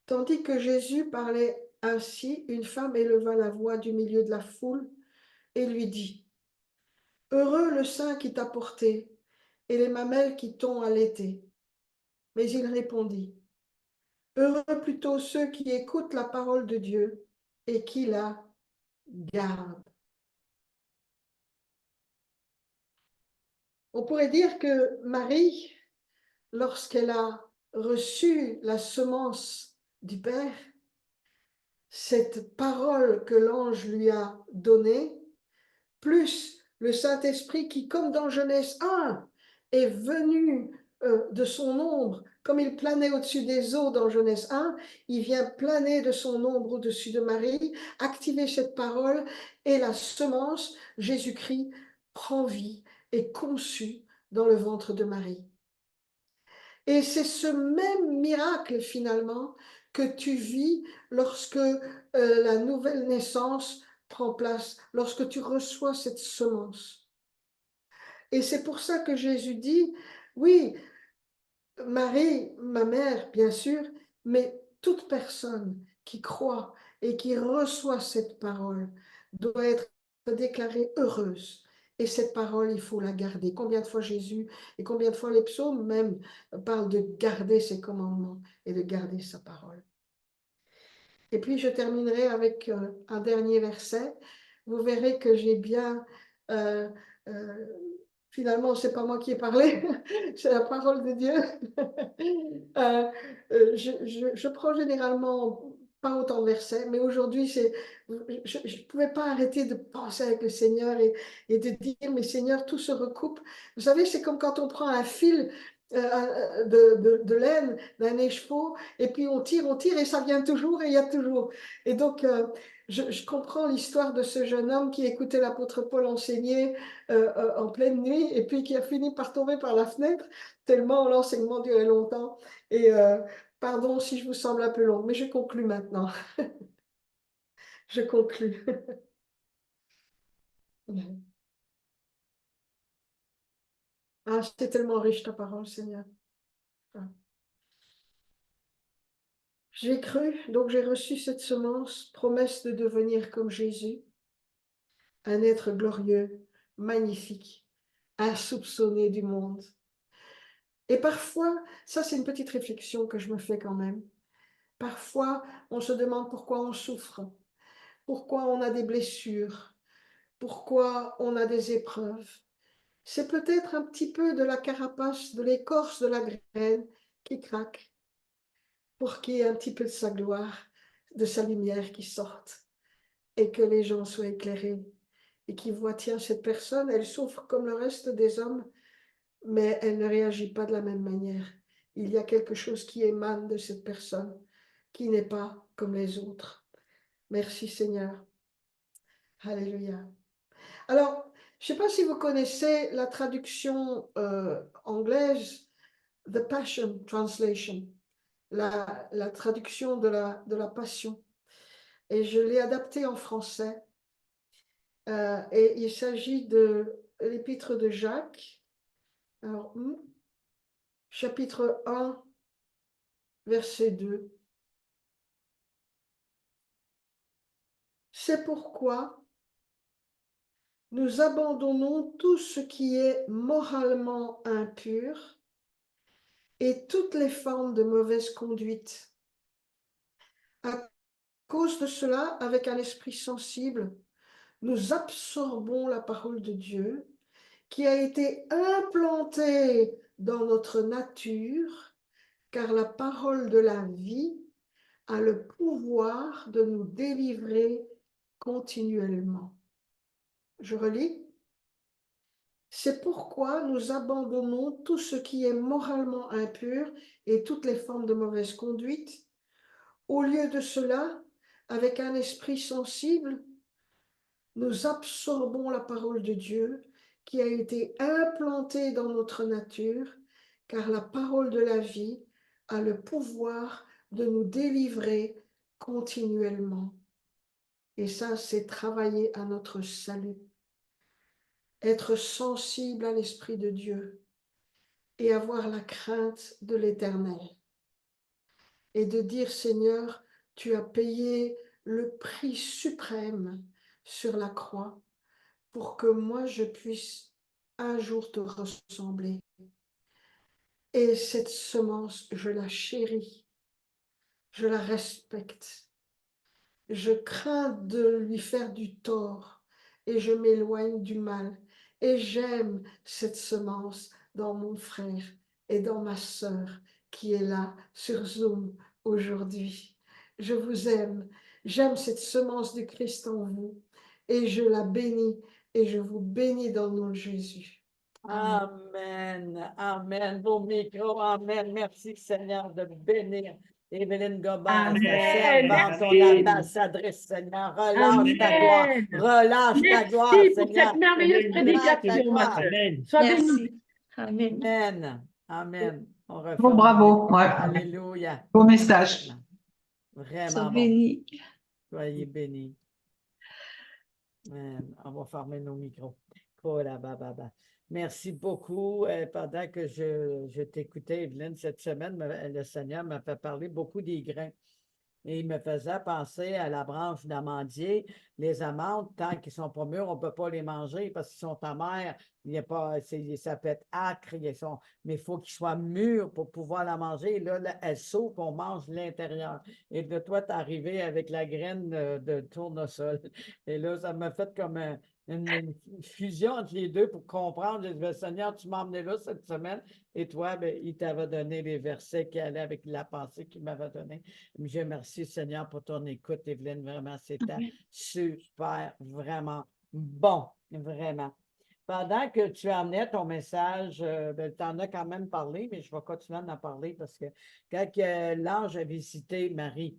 Tandis que Jésus parlait ainsi, une femme éleva la voix du milieu de la foule et lui dit, « Heureux le sein qui t'a porté et les mamelles qui t'ont allaité. » Mais il répondit, « Heureux plutôt ceux qui écoutent la parole de Dieu et qui la gardent. » On pourrait dire que Marie, lorsqu'elle a reçu la semence du Père, cette parole que l'ange lui a donnée, plus le Saint-Esprit qui, comme dans Genèse 1, est venu de son ombre, comme il planait au-dessus des eaux dans Genèse 1, il vient planer de son ombre au-dessus de Marie, activer cette parole, et la semence, Jésus-Christ, prend vie, est conçue dans le ventre de Marie. Et c'est ce même miracle finalement que tu vis lorsque la nouvelle naissance prend place, lorsque tu reçois cette semence. Et c'est pour ça que Jésus dit, oui, Marie, ma mère, bien sûr, mais toute personne qui croit et qui reçoit cette parole doit être déclarée heureuse. Et cette parole, il faut la garder. Combien de fois Jésus et combien de fois les psaumes même parlent de garder ses commandements et de garder sa parole. Et puis je terminerai avec un dernier verset. Vous verrez que j'ai bien... finalement, ce n'est pas moi qui ai parlé, c'est la parole de Dieu. Je prends généralement pas autant de versets, mais aujourd'hui, je ne pouvais pas arrêter de penser avec le Seigneur et de dire, mais Seigneur, tout se recoupe. Vous savez, c'est comme quand on prend un fil de laine d'un écheveau, et puis on tire, et ça vient toujours, et il y a toujours. Et donc, je comprends l'histoire de ce jeune homme qui écoutait l'apôtre Paul enseigner en pleine nuit, et puis qui a fini par tomber par la fenêtre, tellement l'enseignement durait longtemps. Et pardon si je vous semble un peu long, mais je conclus maintenant. Je conclus. Ah, c'est tellement riche ta parole, Seigneur. Ah. J'ai cru, donc j'ai reçu cette semence, promesse de devenir comme Jésus, un être glorieux, magnifique, insoupçonné du monde. Et parfois, ça c'est une petite réflexion que je me fais quand même, parfois on se demande pourquoi on souffre, pourquoi on a des blessures, pourquoi on a des épreuves. C'est peut-être un petit peu de la carapace, de l'écorce de la graine qui craque pour qu'il y ait un petit peu de sa gloire, de sa lumière qui sorte et que les gens soient éclairés et qu'ils voient, tiens, cette personne, elle souffre comme le reste des hommes, mais elle ne réagit pas de la même manière. Il y a quelque chose qui émane de cette personne qui n'est pas comme les autres. Merci Seigneur. Alléluia. Alors, je ne sais pas si vous connaissez la traduction anglaise, The Passion Translation, la traduction de la Passion. et je l'ai adapté en français. Et il s'agit de l'épître de Jacques, alors, chapitre 1, verset 2. C'est pourquoi nous abandonnons tout ce qui est moralement impur et toutes les formes de mauvaise conduite. À cause de cela, avec un esprit sensible, nous absorbons la parole de Dieu qui a été implantée dans notre nature, car la parole de la vie a le pouvoir de nous délivrer continuellement. Je relis. C'est pourquoi nous abandonnons tout ce qui est moralement impur et toutes les formes de mauvaise conduite. Au lieu de cela, avec un esprit sensible, nous absorbons la parole de Dieu qui a été implantée dans notre nature, car la parole de la vie a le pouvoir de nous délivrer continuellement. Et ça, c'est travailler à notre salut. Être sensible à l'Esprit de Dieu et avoir la crainte de l'Éternel. Et de dire, Seigneur, tu as payé le prix suprême sur la croix pour que moi je puisse un jour te ressembler. Et cette semence, je la chéris, je la respecte. Je crains de lui faire du tort et je m'éloigne du mal. Et j'aime cette semence dans mon frère et dans ma sœur qui est là sur Zoom aujourd'hui. Je vous aime. J'aime cette semence du Christ en vous et je la bénis et je vous bénis dans le nom de Jésus. Amen. Amen. Vos micros. Amen. Merci, Seigneur, de bénir Évelyne Gobert, ta servante, ton Merci. ambassadrice, Seigneur. Relâche ta gloire. Amen. Relâche ta gloire, Merci pour Seigneur. cette merveilleuse Relâche ta prédication, ma gloire. sœur. Amen. Sois bénie. Merci. Amen. Amen. Amen. On Bon, referme. bravo. Ouais. Alléluia. Beau message. Vraiment Sois bon. béni. Soyez bénis. On va fermer nos micros. Oh là, baba. Merci beaucoup. Pendant que je t'écoutais, Evelyne, cette semaine, le Seigneur m'a fait parler beaucoup des grains. Et il me faisait penser à la branche d'amandier. Les amandes, tant qu'ils ne sont pas mûrs, on ne peut pas les manger parce qu'ils sont amers. Il y a pas, ça peut être acre, mais il faut qu'ils soient mûrs pour pouvoir la manger. Et là, elle s'ouvre, on mange l'intérieur. Et de toi, tu es arrivé avec la graine de tournesol. Et là, ça m'a fait comme une fusion entre les deux pour comprendre. J'ai dit, ben, Seigneur, tu m'as emmené là cette semaine. Et toi, ben, il t'avait donné les versets qui allaient avec la pensée qu'il m'avait donnée. Je remercie, Seigneur, pour ton écoute, Evelyne. Vraiment, c'était super, vraiment bon, vraiment. Pendant que tu amenais ton message, ben, tu en as quand même parlé, mais je vais continuer d'en parler parce que quand l'ange a visité Marie,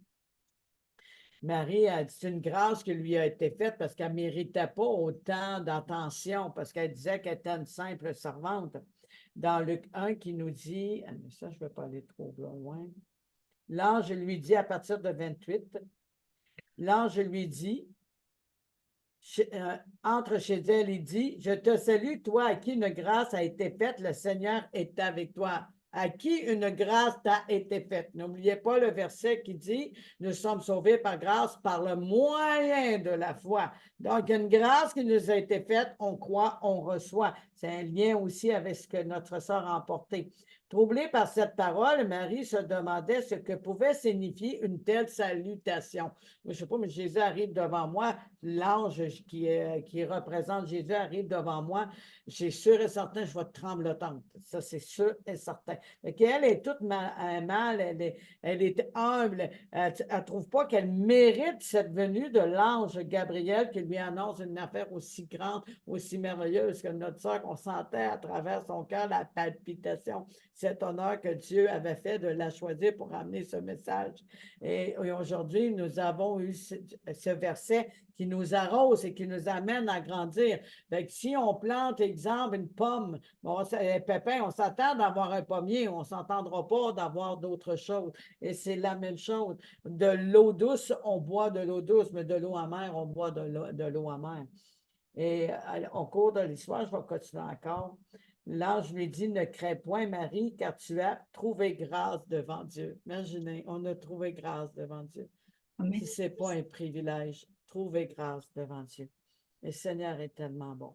Marie a dit c'est une grâce qui lui a été faite parce qu'elle ne méritait pas autant d'attention, parce qu'elle disait qu'elle était une simple servante. Dans Luc 1 qui nous dit, ça, je ne vais pas aller trop loin. L'ange lui dit à partir de 28, l'ange lui dit, entre chez elle, il dit, je te salue, toi à qui une grâce a été faite, le Seigneur est avec toi. À qui une grâce t'a été faite. N'oubliez pas le verset qui dit, nous sommes sauvés par grâce par le moyen de la foi. Donc, une grâce qui nous a été faite, on croit, on reçoit. C'est un lien aussi avec ce que notre sœur a emporté. Troublée par cette parole, Marie se demandait ce que pouvait signifier une telle salutation. Je ne sais pas, mais Jésus arrive devant moi, l'ange qui représente Jésus arrive devant moi, j'ai sûr et certain, je vais tremblotante. Ça, c'est sûr et certain. Elle est toute mal, elle est humble, elle ne trouve pas qu'elle mérite cette venue de l'ange Gabriel qui lui annonce une affaire aussi grande, aussi merveilleuse que notre sœur on sentait à travers son cœur la palpitation, cet honneur que Dieu avait fait de la choisir pour amener ce message. Et aujourd'hui, nous avons eu ce verset qui nous arrose et qui nous amène à grandir. Fait que si on plante, exemple, une pomme, bon, pépin, on s'attend d'avoir un pommier, on ne s'entendra pas d'avoir d'autres choses. Et c'est la même chose. De l'eau douce, on boit de l'eau douce, mais de l'eau amère, on boit de l'eau amère. Et au cours de l'histoire, je vais continuer encore. L'ange lui dit, ne crains point, Marie, car tu as trouvé grâce devant Dieu. Imaginez, on a trouvé grâce devant Dieu. Amen. Si ce n'est pas un privilège, trouver grâce devant Dieu. Le Seigneur est tellement bon.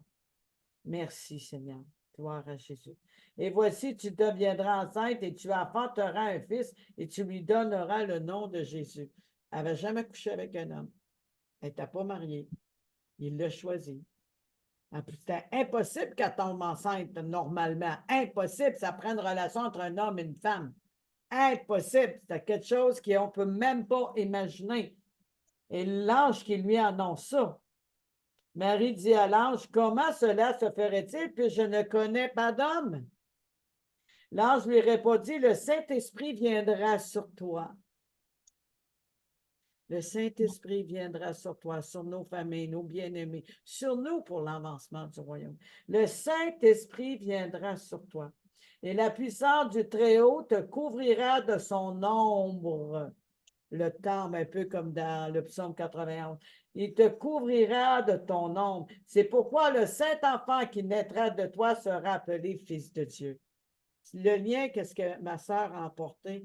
Merci, Seigneur. Gloire à Jésus. Et voici, tu deviendras enceinte et tu enfanteras un fils et tu lui donneras le nom de Jésus. Elle n'avait jamais couché avec un homme. Elle n'était pas mariée. Il l'a choisi. C'était impossible qu'elle tombe enceinte normalement. Impossible, ça prend une relation entre un homme et une femme. Impossible. C'était quelque chose qu'on ne peut même pas imaginer. Et l'ange qui lui annonce ça, Marie dit à l'ange, comment cela se ferait-il puisque je ne connais pas d'homme? L'ange lui répondit, le Saint-Esprit viendra sur toi. Le Saint-Esprit viendra sur toi, sur nos familles, nos bien-aimés, sur nous pour l'avancement du royaume. Le Saint-Esprit viendra sur toi. Et la puissance du Très-Haut te couvrira de son ombre. Le temps, un peu comme dans le psaume 91. Il te couvrira de ton ombre. C'est pourquoi le Saint-Enfant qui naîtra de toi sera appelé Fils de Dieu. Le lien, qu'est-ce que ma sœur a emporté?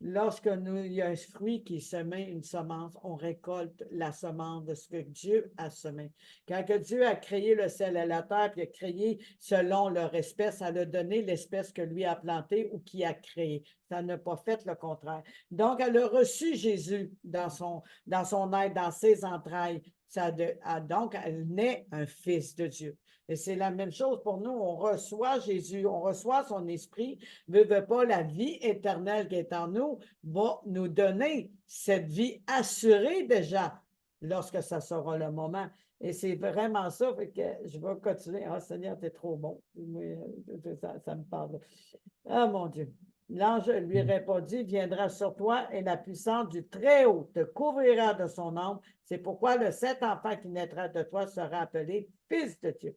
Lorsque il y a un fruit qui est semé, une semence, on récolte la semence de ce que Dieu a semé. Quand que Dieu a créé le ciel et la terre, puis a créé selon leur espèce, ça a donné l'espèce que lui a plantée ou qui a créé. Ça n'a pas fait le contraire. Donc, elle a reçu Jésus dans son être, dans ses entrailles. Donc, elle naît un fils de Dieu. Et c'est la même chose pour nous. On reçoit Jésus, on reçoit son esprit. Veut pas, la vie éternelle qui est en nous va nous donner cette vie assurée déjà lorsque ça sera le moment. Et c'est vraiment ça, fait que je vais continuer. Ah, Seigneur, tu es trop bon. Ça me parle. Ah, mon Dieu. L'ange lui répondit, viendra sur toi et la puissance du Très-Haut te couvrira de son ombre. C'est pourquoi le Saint-Enfant qui naîtra de toi sera appelé Fils de Dieu.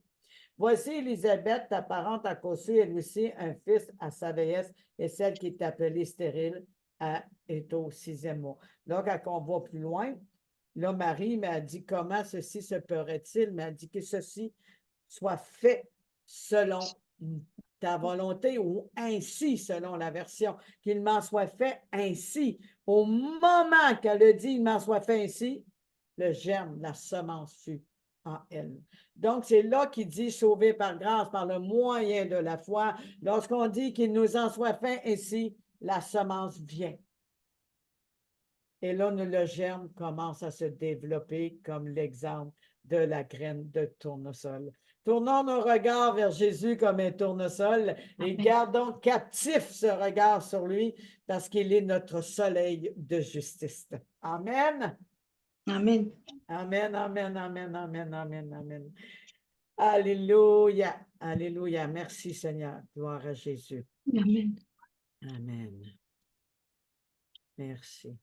Voici Élisabeth, ta parente, a conçu elle aussi un fils à sa vieillesse, et celle qui est appelée stérile est au 6e mois. Là, quand on va plus loin, là, Marie m'a dit comment ceci se pourrait-il, m'a dit que ceci soit fait selon ta volonté ou ainsi, selon la version, qu'il m'en soit fait ainsi. Au moment qu'elle a dit il m'en soit fait ainsi, le germe, la semence fut en elle. Donc, c'est là qu'il dit sauvé par grâce, par le moyen de la foi. Lorsqu'on dit qu'il nous en soit fait ainsi, la semence vient. Et là, le germe commence à se développer comme l'exemple de la graine de tournesol. Tournons nos regards vers Jésus comme un tournesol et gardons captif ce regard sur lui parce qu'il est notre soleil de justice. Amen. Amen. Amen, amen, amen, amen, amen, amen. Alléluia, alléluia. Merci Seigneur. Gloire à Jésus. Amen. Amen. Merci.